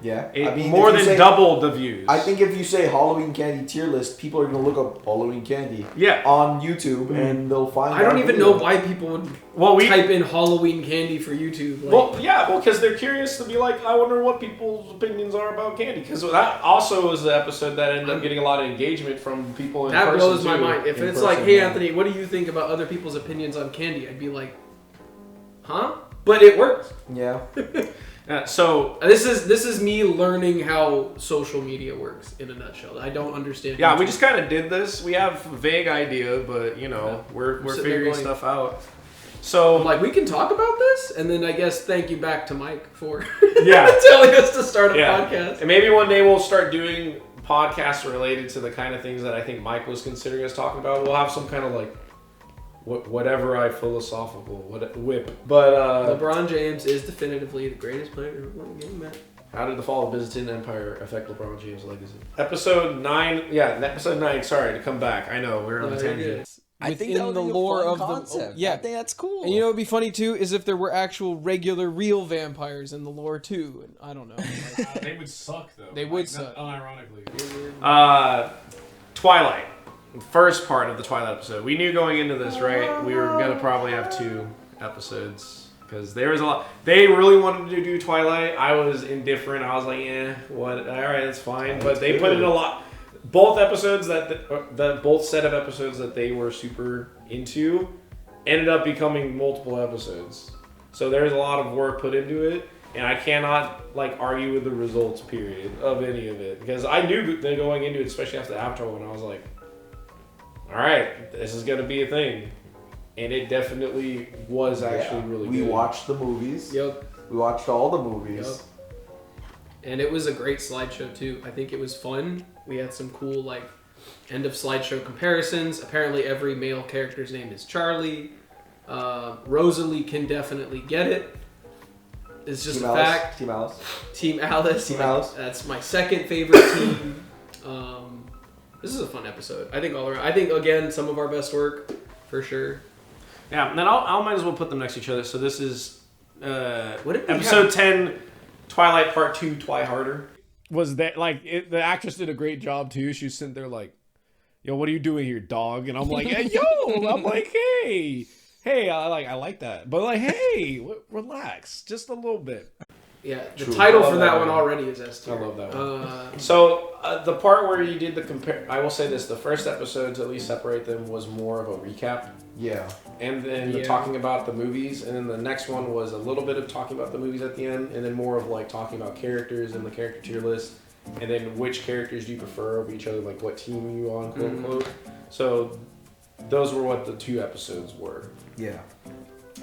Yeah. It I mean, more if you than say- doubled the views. I think if you say Halloween candy tier list, people are gonna look up Halloween candy Yeah. on YouTube and they'll find. I don't our even video. know why people would Well, we type in Halloween candy for YouTube. Like, Well, yeah, because they're curious to be like, I wonder what people's opinions are about candy. Because that also was the episode that ended up getting a lot of engagement from people in that person, blows my too. mind. If in it's like, person, hey yeah. Anthony, what do you think about other people's opinions on candy? I'd be like, huh? But it works. Yeah. So This is me learning how social media works in a nutshell. I don't understand. yeah, we YouTube. just kind of did this. We have a vague idea, but you know, we're sitting there figuring going- stuff out. So I'm like, we can talk about this, and then I guess thank you back to Mike for Yeah. telling us to start a yeah, podcast. and maybe one day we'll start doing podcasts related to the kind of things that I think Mike was considering us talking about. We'll have some kind of like whatever I philosophical whip, but LeBron James is definitively the greatest player ever played the game, man. how did the fall of Byzantine Empire affect LeBron James' legacy? Episode 9, yeah, episode 9. Sorry to come back. I know we're on a No, you're tangent. good. I think Within that would the be a lore fun of the- concept. yeah. I think that's cool. And you know what would be funny too is if there were actual regular real vampires in the lore too. And I don't know. Like, They would suck though. They would suck. Unironically. Twilight. First part of the Twilight episode. We knew going into this, right? We were gonna probably have 2 episodes because there was a lot. They really wanted to do Twilight. I was indifferent. I was like, what? All right, that's fine. But they put in a lot. Both episodes both set of episodes that they were super into ended up becoming multiple episodes. So there's a lot of work put into it, and I cannot like argue with the results period of any of it because I knew that going into it, especially after the Avatar one, I was like, all right, this is gonna be a thing, and it definitely was actually really We good. watched the movies. Yep. We watched all the movies. Yep. And it was a great slideshow too. I think it was fun. We had some cool like end of slideshow comparisons. Apparently every male character's name is Charlie. Rosalie can definitely get it. It's just Team a Alice. fact. Team Alice. Team Alice. Team Alice. That's my second favorite team. This is a fun episode. I think all around. I think again some of our best work for sure. Yeah, and then I'll might as well put them next to each other. So this is What did we episode have? 10, Twilight Part 2, Twi Harder. Was that like the actress did a great job too? She was sitting there like, "Yo, what are you doing here, dog?" And I'm like, "Hey, yo!" I'm like, "Hey, I like that," but like, "Hey, relax, just a little bit." Yeah, the True. title I love for that that one one. already is S tier. I love that one. Uh, So the part where you did the compare, I will say this: the first episode to at least separate them was more of a recap, Yeah. and then the Yeah. talking about the movies, and then the next one was a little bit of talking about the movies at the end, and then more of like talking about characters and the character tier list, and then which characters do you prefer over each other, like what team are you on, quote unquote. So those were what the 2 episodes were. Yeah.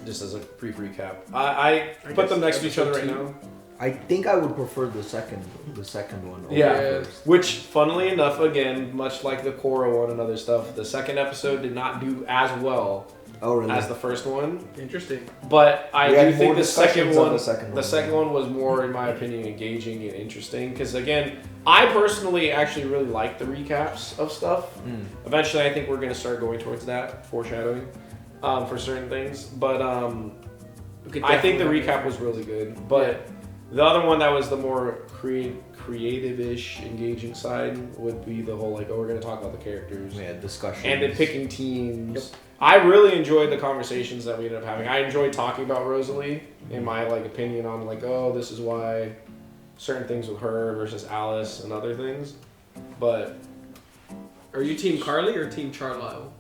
Just as a brief recap, I put guess them next to each other right episode now. I think I would prefer the second one. Over Yeah. the first. Which, funnily enough, again, much like the Korra one and other stuff, the second episode did not do as well Oh really? as the first one. interesting. But I We do had think more the second discussions on one, the second one. was more, in my opinion, engaging and interesting. Because again, I personally actually really like the recaps of stuff. Eventually, I think we're going to start going towards that foreshadowing for certain things. But We could I think the definitely- recap was really good. But The other one that was the more creative-ish, engaging side would be the whole like, oh, we're gonna talk about the characters Yeah, discussion. and then picking teams. I really enjoyed the conversations that we ended up having. I enjoyed talking about Rosalie and my like opinion on like, oh, this is why certain things with her versus Alice and other things. But Are you Team Carly or Team Charlisle?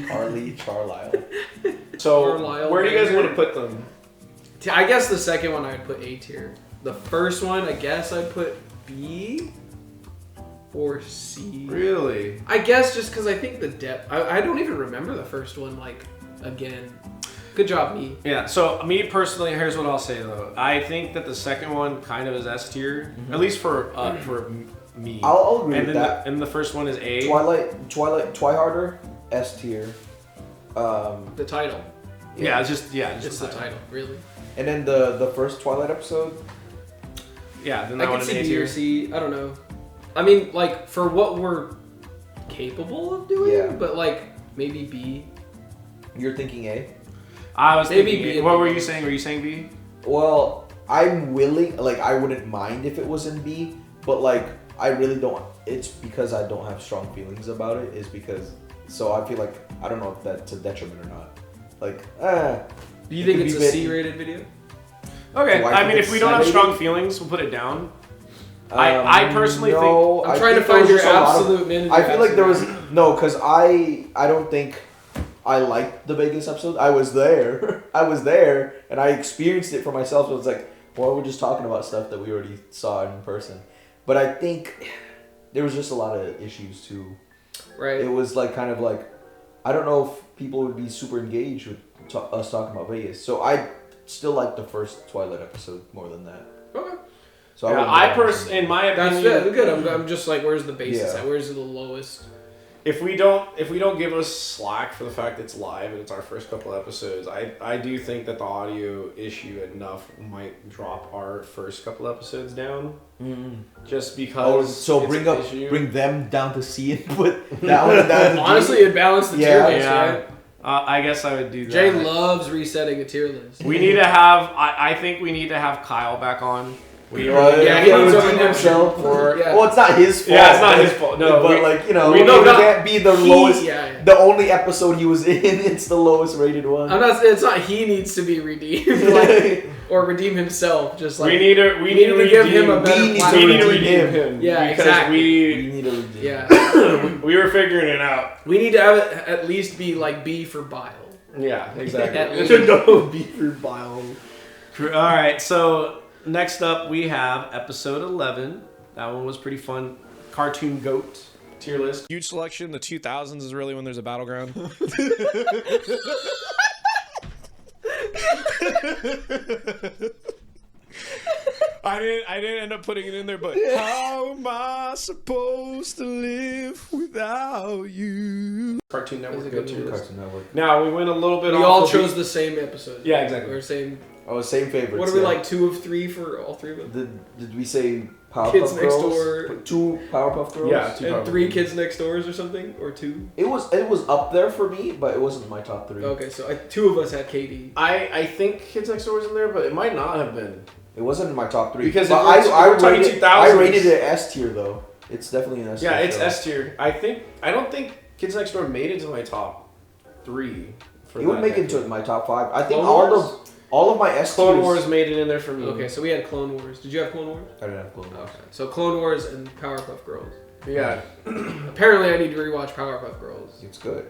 Carly Charlisle. so, Carlisle where do you guys Ranger. want to put them? I guess the second one I'd put A tier. The first one, I guess I'd put B or C. Really? I guess just because I think the depth. I don't even remember the first one, like, again. Good job, me. Yeah, so me personally, here's what I'll say though. I think that the second one kind of is S tier, at least for me. I'll agree and with then that. and the first one is A. Twiharder, S tier. The title. Yeah, it's just It's the title, really. And then the first Twilight episode. Yeah, then I that one could is A see B or tier. C. I don't know. I mean, like, for what we're capable of doing, Yeah. but, like, maybe B. You're thinking A? I was Maybe thinking. B. What were you saying? Were you saying B? Well, I'm willing. Like, I wouldn't mind if it was in B, but like, I really don't. It's because I don't have strong feelings about it. Is because so I feel like I don't know if that's a detriment or not. Like, Do you It think could it's be a bit- C-rated video? Okay. Do I I think mean, if it's we don't have C-rated? strong feelings, we'll put it down. I personally no, I'm I trying to think there find was your just a lot of- absolute min. and I your feel like there was absolute no, because I don't think I liked the Vegas episode. I was there, and I experienced it for myself. So it's like, well, we're just talking about stuff that we already saw in person. But I think there was just a lot of issues too. right. It was like kind of like, I don't know if people would be super engaged with us talking about Vegas. So I still like the first Twilight episode more than that. Okay. So Yeah, in my That's opinion, good. I'm just like, where's the basis Yeah. at? Where's the lowest? if we don't give us slack for the fact that it's live and it's our first couple episodes, I do think that the audio issue enough might drop our first couple episodes down. Just Oh, because. so it's bring an issue. them down to C and put that one down to D. Honestly, it balanced the tier Yeah. list, Yeah. right? I guess I would do that. Jay loves resetting a tier list. We need to have. I think we need to have Kyle back on. We Yeah, Yeah, he he needs redeemed redemption. himself. Yeah. Well, it's not his fault. Yeah, it's not but- his fault. No, but we- like, you know, we it know not- can't be the He- lowest. yeah. The only episode he was in, it's the lowest rated one. It's not he needs to be redeemed, like, or redeem himself. Just like we need to give him a better We need to platform. We need to redeem redeem him. Yeah, because exactly. we need a redeem. Yeah, we were figuring it out. we need to have it at least be like B for bile. Yeah, At exactly. least. No beaver bile. All right, so next up we have episode 11. That one was pretty fun. Cartoon Goat tier list. Huge selection. The 2000s is really when there's a battleground. I didn't end up putting it in there, but how am I supposed to live without you? Cartoon That was Network a Goat good tier one. list. Cartoon Network. Now we went a little bit We off. all the chose beat. the same episode. Yeah, exactly. Or same. Oh, same favorites. What are we yeah. like? 2 of 3 for all 3 of them? Did we say Powerpuff Kids Girls? Next Door. 2 Powerpuff Girls? Yeah, 2 And Powerpuff 3 Girls. Kids Next Doors or something, or 2. It was up there for me, but it wasn't my top 3. Okay, so 2 of us had KD. I think Kids Next Door was in there, but it might not have been. It wasn't in my top 3. Because but if we're talking rated, 2000s. I rated it S tier though. It's definitely an S tier. Yeah, it's show. S tier. I don't think Kids Next Door made it to my top 3. For It would that make it decade. to my top 5. I think Clone Wars? all of my S Clone tiers. Wars made it in there for me. Okay, so we had Clone Wars. Did you have Clone Wars? I didn't have Clone Wars. Okay, so Clone Wars and Powerpuff Girls. Yeah. Apparently, I need to rewatch Powerpuff Girls. It's good.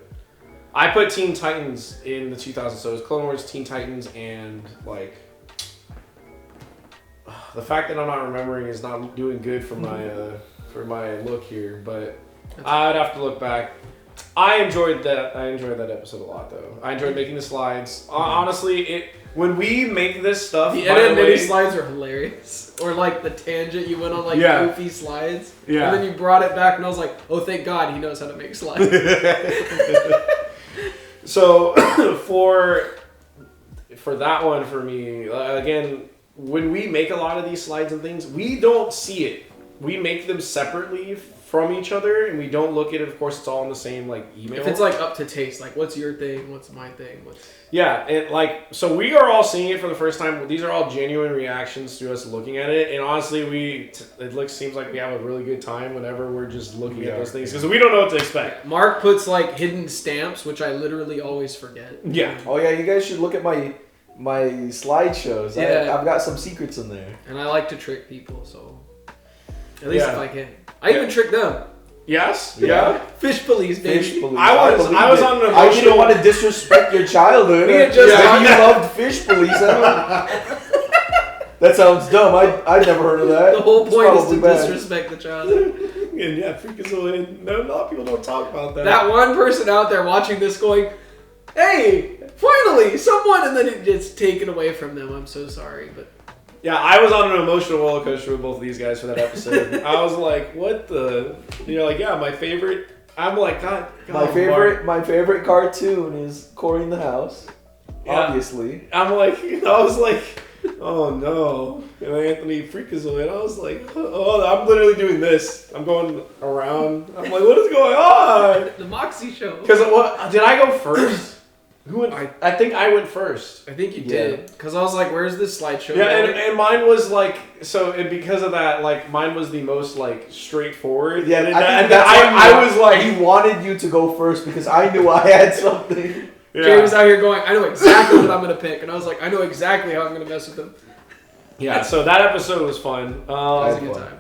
I put Teen Titans in the 2000s, so it was Clone Wars, Teen Titans, and like the fact that I'm not remembering is not doing good for my look here. But I'd have to look back. I enjoyed that episode a lot, though. I enjoyed making the slides. Honestly, when we make this stuff, The by the edit mini way, slides are hilarious. Or like the tangent you went on, like Yeah. goofy slides. Yeah. And then you brought it back, and I was like, oh, thank God he knows how to make slides. So for that one for me, again, when we make a lot of these slides and things, we don't see it. We make them separately from each other, and we don't look at it. Of course, it's all in the same like email. If it's like up to taste, like what's your thing, what's my thing, what's yeah, it like so we are all seeing it for the first time. These are all genuine reactions to us looking at it, and honestly, seems like we have a really good time whenever we're just looking at those things because we don't know what to expect. Mark puts like hidden stamps, which I literally always forget. Yeah. Oh yeah, you guys should look at my slideshows. Yeah. I've got some secrets in there. And I like to trick people, so at least Yeah. if I can. I even trick them. Yes. Yeah. Fish police, baby. Fish police. I was believe on an I didn't emotional- want to disrespect your childhood. We had just If talked- you loved fish police. That sounds dumb. I'd never heard of that. The whole It's point is probably to bad. disrespect the child. And yeah, Freakazoid. No, a lot of people don't talk about that. That one person out there watching this going, hey, finally, someone, and then it gets taken away from them. I'm so sorry, but Yeah, I was on an emotional roller coaster with both of these guys for that episode. I was like, what the? You're like, yeah, my favorite. I'm like, God My favorite cartoon is Cory in the House. Yeah. Obviously. I'm like, I was like, oh no. And Anthony Freakazoid, I was like, oh, I'm literally doing this. I'm going around. I'm like, what is going on? the Moxie show. Because what did I go first? Who went? I think I went first. I think you Yeah. did. Because I was like, where's this slideshow? Yeah, going? and mine was like so, and because of that, like mine was the most like straightforward. Yeah, and, I think and that's I was like, he wanted you to go first because I knew I had something. yeah. Jay was out here going, I know exactly what I'm going to pick. And I was like, I know exactly how I'm going to mess with them. Yeah, so that episode was fun. It was a good fun. time.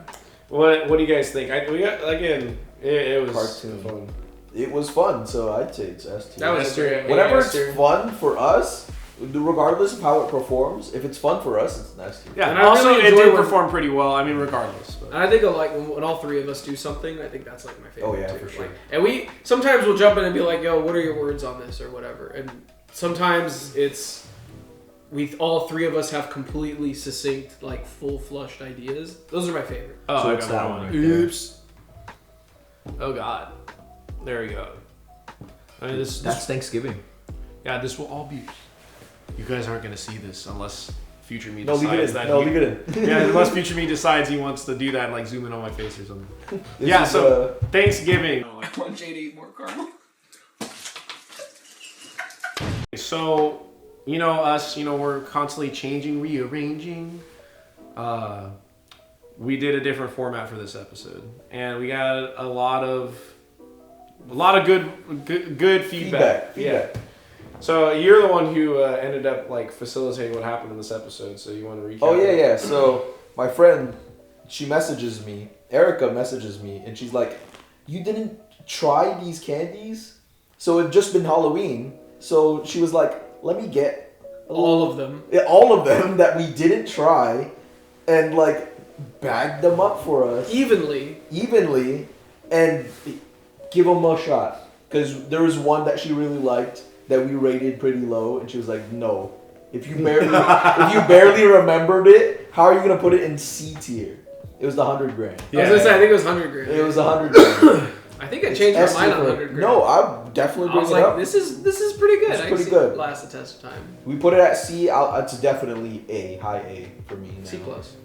What do you guys think? We got again. It was Cartoon. fun. It was fun, so I'd say it's S tier. That was S-tier, great. yeah. Whenever S-tier. it's fun for us, regardless of how it performs, if it's fun for us, it's an S tier. Yeah, And and I also really it enjoy did when- perform pretty well. I mean, regardless. But. And I think like when all three of us do something, I think that's like my favorite. Oh, yeah, too. for sure. Like, and we sometimes we'll jump in and be like, "Yo, what are your words on this?" or whatever. And sometimes it's we all three of us have completely succinct, like full flushed ideas. Those are my favorite. Oh, So I it's got that one. one right there. Oops. Oh God. There we go. I mean, this Thanksgiving. yeah, this will all be. You guys aren't gonna see this unless future me No, leave decides it in. that. No, he- leave it in. Yeah, unless future me decides he wants to do that, and like zoom in on my face or something. This Yeah, is, so Thanksgiving. I want Jay to eat more caramel. So, you know us, we're constantly changing, rearranging. We did a different format for this episode, and we got a lot of good feedback. Feedback. So you're the one who ended up like facilitating what happened in this episode. So you want to recap? Oh yeah. So my friend, she messages me. Erica messages me, and she's like, "You didn't try these candies?" So it just been Halloween. So she was like, "Let me get All of them. all of them that we didn't try, and like bag them up for us Evenly. evenly, and give them a shot." Because there was one that she really liked that we rated pretty low, and she was like, "No, if you barely remembered it, how are you gonna put it in C tier?" It was the 100 grand. I was gonna say I think it was 100 grand. It was 100 grand. I think I changed my mind on 100 grand. No, I'm definitely I bringing was it like, up. this is pretty good. It's I pretty see good. it last the test of time. We put it at C. It's definitely A, high A for me now. C plus.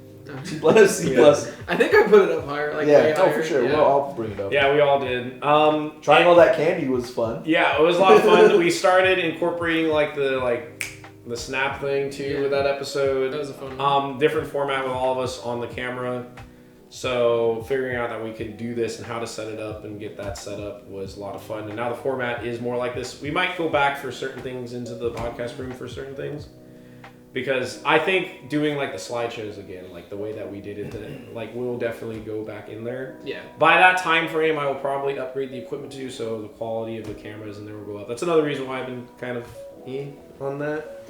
C plus. C plus. I think I put it up higher. Like way Yeah, no, higher. for sure. Yeah. Well, I'll bring it up. Yeah, we all did. Trying all that candy was fun. Yeah, it was a lot of fun. We started incorporating the snap thing too Yeah. with that episode. That was a fun one. Different format with all of us on the camera. So figuring out that we could do this and how to set it up and get that set up was a lot of fun. And now the format is more like this. We might go back for certain things into the podcast room for certain things. Because I think doing like the slideshows again, like the way that we did it, like we'll definitely go back in there. Yeah. By that time frame, I will probably upgrade the equipment too, so the quality of the cameras and then will go up. That's another reason why I've been kind of on that.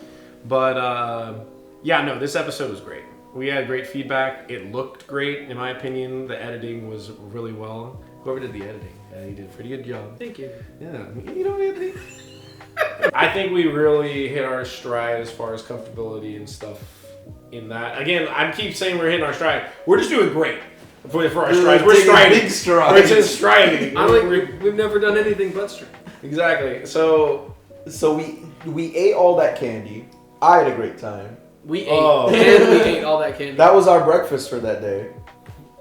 But yeah, no, this episode was great. We had great feedback. It looked great, in my opinion. The editing was really well. Whoever did the editing, he did a pretty good job. Thank you. Yeah, Anthony. I think we really hit our stride as far as comfortability and stuff in that. Again, I keep saying we're hitting our stride. We're just doing great for our strides. We're taking striding. big strides. We're just striding. I like we've never done anything but straight. Exactly. So So we ate all that candy. I had a great time. We ate Oh. and we ate all that candy. That was our breakfast for that day.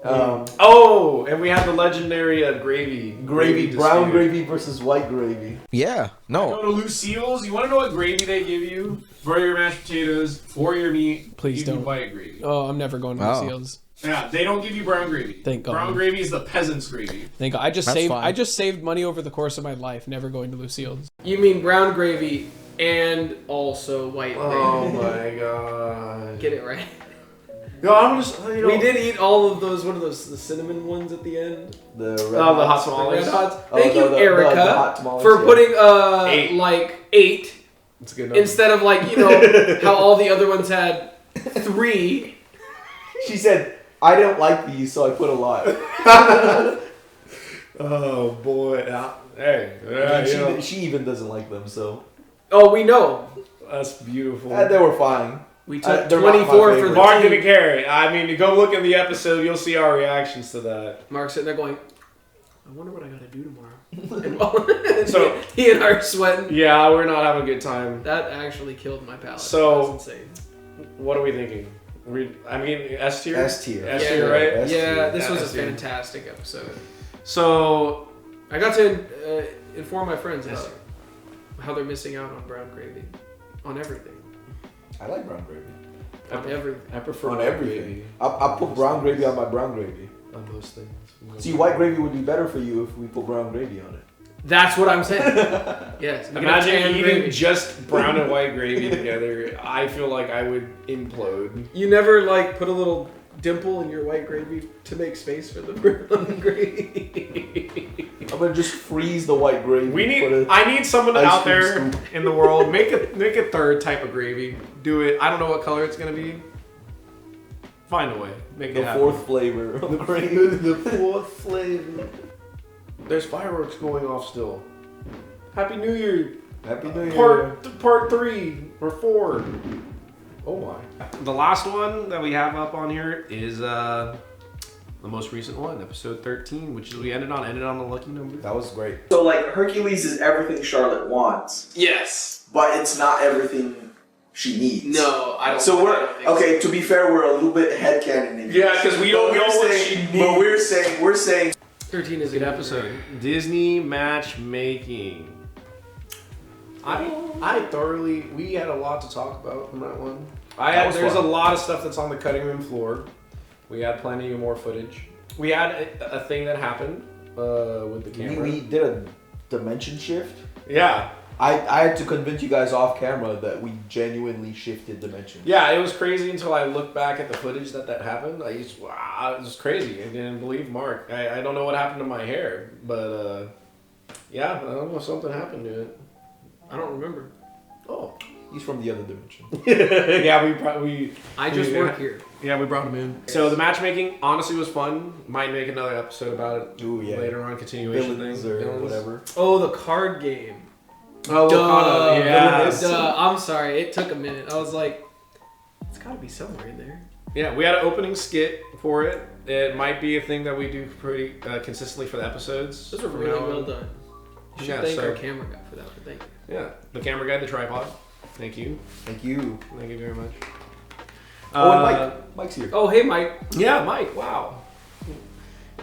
Oh, and we have the legendary gravy. Gravy, brown dispute. gravy versus white gravy. Yeah. No. Go to Lucille's. You want to know what gravy they give you for your mashed potatoes, for your meat? Please you do don't. white gravy. Oh, I'm never going to Wow. Lucille's. Yeah, they don't give you brown gravy. Thank God. Brown gravy is the peasant's gravy. Thank God. I just That's saved. fine. I just saved money over the course of my life, never going to Lucille's. You mean brown gravy and also white Oh gravy? my god. Get it right. No, I'm just. You know, We did eat all of those. What are those? The cinnamon ones at the end. The red Oh, the hot Hots. The tamales. Red Hots. Oh, Thank you, the Erica, hot tamales, for yeah. putting 8. like 8 It's a good number. instead of like you know how all the other ones had 3. She said, I don't like these, so I put a lot. Oh boy. Hey. And you know, she even doesn't like them, so. Oh, we know. that's beautiful. They were fine. We took they're not my 24 for favorite. the Mark team. didn't care. I mean, go look at the episode. You'll see our reactions to that. Mark's sitting there going, I wonder what I gotta do tomorrow. And So- he and I are sweating. Yeah, we're not having a good time. That actually killed my palate. So- That was insane. What are we thinking? I mean, S tier. S tier. S tier, right? S tier. Yeah, this was a S tier. fantastic episode. So I got to inform my friends about how they're missing out on brown gravy. On everything. I like brown gravy. On everything. I prefer On white everything. gravy I put brown gravy on my brown gravy. on most things. See, white gravy would be better for you if we put brown gravy on it. That's what I'm saying. Yes. we can have Imagine tan eating gravy. just brown and white gravy together. I feel like I would implode. You never like put a little dimple in your white gravy to make space for the brown gravy. I'm gonna just freeze the white gravy. We put need. it- I need someone ice out cream there scoop. in the world make a third type of gravy. Do it. I don't know what color it's gonna be. Find a way. Make it the happen. fourth flavor of the gravy. The fourth flavor. There's fireworks going off still. Happy New Year. Happy New Year. Part 3 or 4. Oh my. The last one that we have up on here is the most recent one, episode 13, which is we ended on a lucky number. That was great. So, like, Hercules is everything Charlotte wants, Yes. but it's not everything she needs. No, I don't. So I we're don't think so. okay. To be fair, we're a little bit headcanoning. Yeah, 'cause we don't know what she needs. But we're saying 13 is a Good episode. Disney matchmaking. We had a lot to talk about from that one. There's fun. a lot of stuff that's on the cutting room floor. We had plenty of more footage. We had a thing that happened with the camera. We did a dimension shift. Yeah. I had to convince you guys off camera that we genuinely shifted dimensions. Yeah, it was crazy until I looked back at the footage that happened. Wow, it was crazy. I didn't believe Mark. I don't know what happened to my hair, but yeah, I don't know, something happened to it. I don't remember. Oh. He's from the other dimension. Yeah, we I just work here. Yeah, we brought him in. So the matchmaking honestly was fun. Might make another episode about it Ooh, yeah. later on, continuation Villains thing. or Villains. whatever. Oh, the card game. Oh, Wakanda. Yeah. Duh. I'm sorry. It took a minute. I was like, it's got to be somewhere in there. Yeah, we had an opening skit for it. It might be a thing that we do pretty consistently for the episodes. Those were from really now well on. done. You should Yeah, thank so- our camera guy for that. But thank you. Yeah, the camera guy, the tripod. Thank you. Thank you. Thank you very much. Oh, and Mike. Mike's here. Oh, hey, Mike. Yeah, Mike. Wow.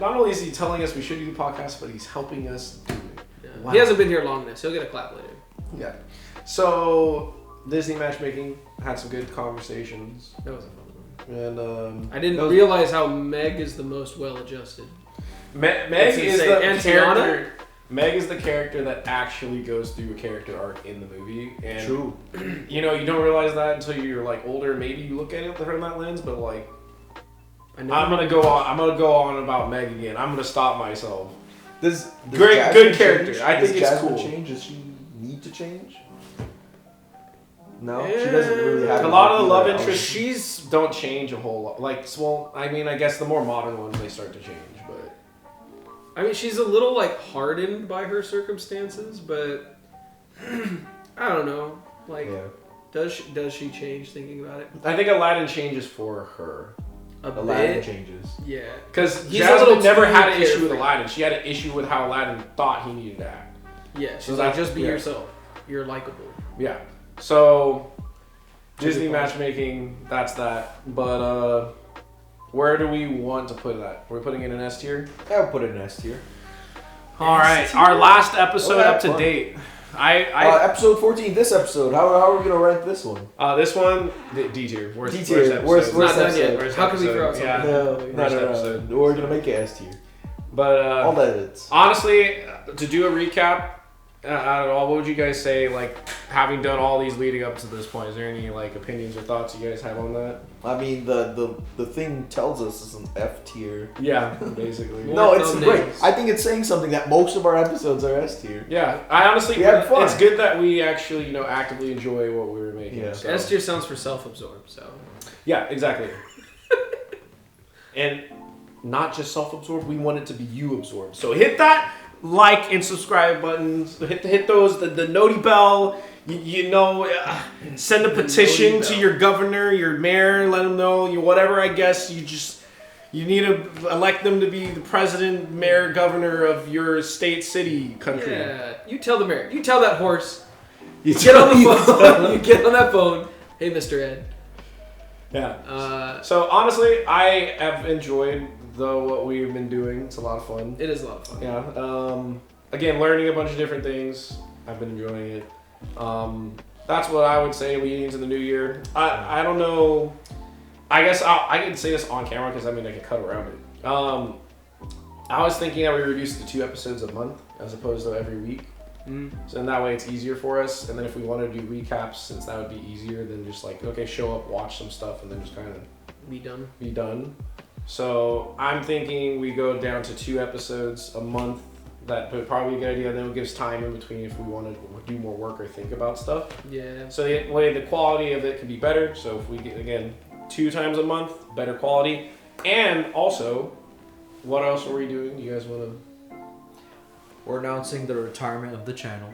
Not only is he telling us we should do the podcast, but he's helping us do it. Yeah. Wow. He hasn't been here long enough, so he'll get a clap later. Yeah. So Disney matchmaking had some good conversations, That was a fun one. and I didn't that was- realize how Meg is the most well-adjusted. Meg That's is insane. the And character. Meg is the character that actually goes through a character arc in the movie, and True. you know you don't realize that until you're like older. Maybe you look at it from that lens, but like I know. I'm gonna go on about Meg again. I'm gonna stop myself. Does Great- Jasmine good character. change? I think Does it's Jasmine cool. change? Does she need to change? No, she Yeah. doesn't really have A lot of the love either. interests she's don't change a whole lot. Like, well, I mean, I guess the more modern ones they start to change, but I mean, she's a little like hardened by her circumstances, but I don't know. Like, Yeah. does she change? Thinking about it, I think Aladdin changes for her a Aladdin bit. changes. Yeah, because He's a little Jasmine never too had an issue with carefree. Aladdin. She had an issue with how Aladdin thought he needed to act. yeah. She's So like, that- just be yeah. yourself. You're likable. Yeah. So Disney Good point. matchmaking, that's that. But Where do we want to put that? We're putting it in S tier. I'll put it in S tier. All right, our last episode Well, up to fun. date. I Episode 14. This episode. How are we gonna rank this one? this one D tier. Worst D tier. episode. Worst It's not done episode. yet. Worst How can we throw out episode, something? yeah. No, Worst episode. We're gonna make it S tier. But All the edits. honestly, to do a recap, out of all, what would you guys say? Like, having done all these leading up to this point, is there any like opinions or thoughts you guys have on that? I mean, the thing tells us it's an F tier. Yeah, basically. No, it's thumbnails. great. I think it's saying something that most of our episodes are S tier. Yeah, I honestly, We had fun. it's good that we actually, actively enjoy what we were making. Yeah. So. S tier sounds for self-absorbed, so. Yeah, exactly. And not just self-absorbed, we want it to be you absorbed. So hit that like and subscribe buttons. Hit those, the noti bell. Send a petition noti to bell. your governor, your mayor, let them know, whatever, I guess, you need to elect them to be the president, mayor, governor of your state, city, country. Yeah, you tell the mayor. You tell that horse. You Get on the phone. You get on that phone. Hey, Mr. Ed. Yeah. So honestly, I have enjoyed what we've been doing. It's a lot of fun. It is a lot of fun. Yeah. Again, learning a bunch of different things. I've been enjoying it. That's what I would say leading into the new year. I don't know. I guess I can say this on camera because I can cut around it. I was thinking that we reduce it to 2 episodes a month as opposed to every week. So in that way it's easier for us. And then if we want to do recaps, since that would be easier than just like, okay, show up, watch some stuff, and then just kind of Be done. So I'm thinking we go down to 2 episodes a month. That would probably be a good idea. Then it gives time in between if we want to do more work or think about stuff. Yeah. So the way the quality of it can be better. So if we get, again, 2 times a month, better quality. And also, what else are we doing? You guys want to? We're announcing the retirement of the channel.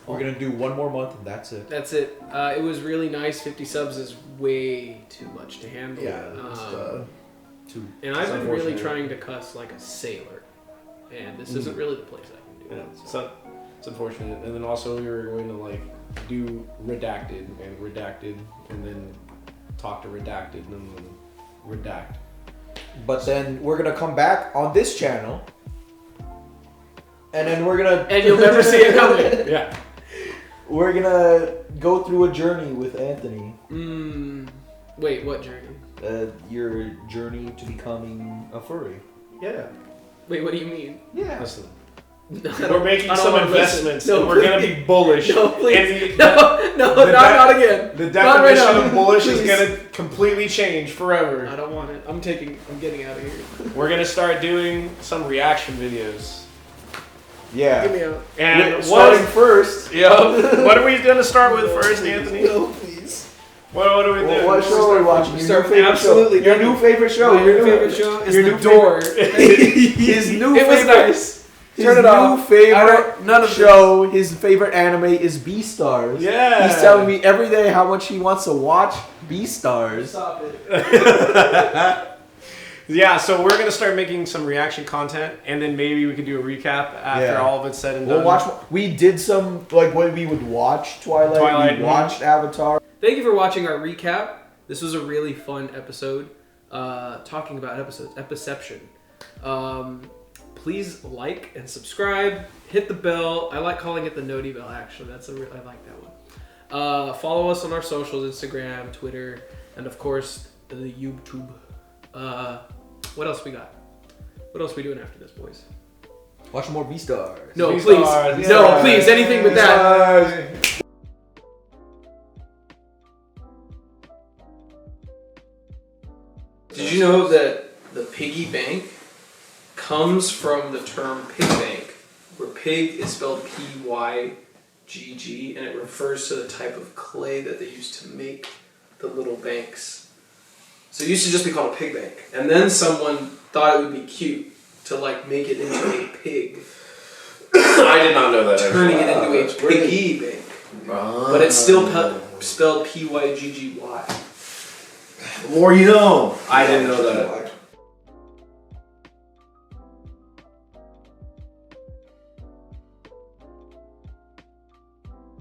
We're gonna do 1 more month and that's it. That's it. It was really nice. 50 subs is way too much to handle. And I've been really unfortunate. trying to cuss like a sailor. And this isn't really the place I can do Yeah, it. so it's unfortunate. And then also we were going to do redacted, and then talk to redacted, and then redact. But then we're gonna come back on this channel, and then we're gonna And you'll never see it coming. Yeah. we're gonna go through a journey with Anthony. Wait, what journey? Your journey to becoming a furry. Yeah. Wait, what do you mean? Yeah. Listen. I We're don't- making I don't some wanna investments, listen. and we're gonna be bullish. No, please. And No, the not again. the Not right definition now. of bullish is Please. gonna completely change forever. I don't want it. I'm getting out of here. We're gonna start doing some reaction videos. Yeah. Get me out. And starting first. what are we gonna start with first, Anthony? No, please. What do we do? What show are we watching? Your Start new favorite absolutely show. Your new favorite show. My Your favorite show is your The new Door. His new It was favorite. nice. His Turn it new off. I favorite don't- none of show. His favorite anime is Beastars. Yeah. He's telling me every day how much he wants to watch Beastars. Stop it. Yeah, so we're gonna start making some reaction content, and then maybe we could do a recap after Yeah. all of it's said and done. We'll watch. We did some when we would watch Twilight. We watched Avatar. Thank you for watching our recap. This was a really fun episode. Talking about epiception. Please like and subscribe. Hit the bell. I like calling it the Noti bell. Actually, I like that one. Follow us on our socials: Instagram, Twitter, and of course the YouTube. What else we got? What else we doing after this, boys? Watch more Beastars. No, Beastars, please. No, Beastars. please. Anything but that. Did you know that the piggy bank comes from the term pig bank, where pig is spelled P-Y-G-G, and it refers to the type of clay that they used to make the little banks. So it used to just be called a pig bank. And then someone thought it would be cute to make it into a pig, I did not know that. turning it into a piggy bank. But it's still spelled P-Y-G-G-Y. More you know. I didn't know that.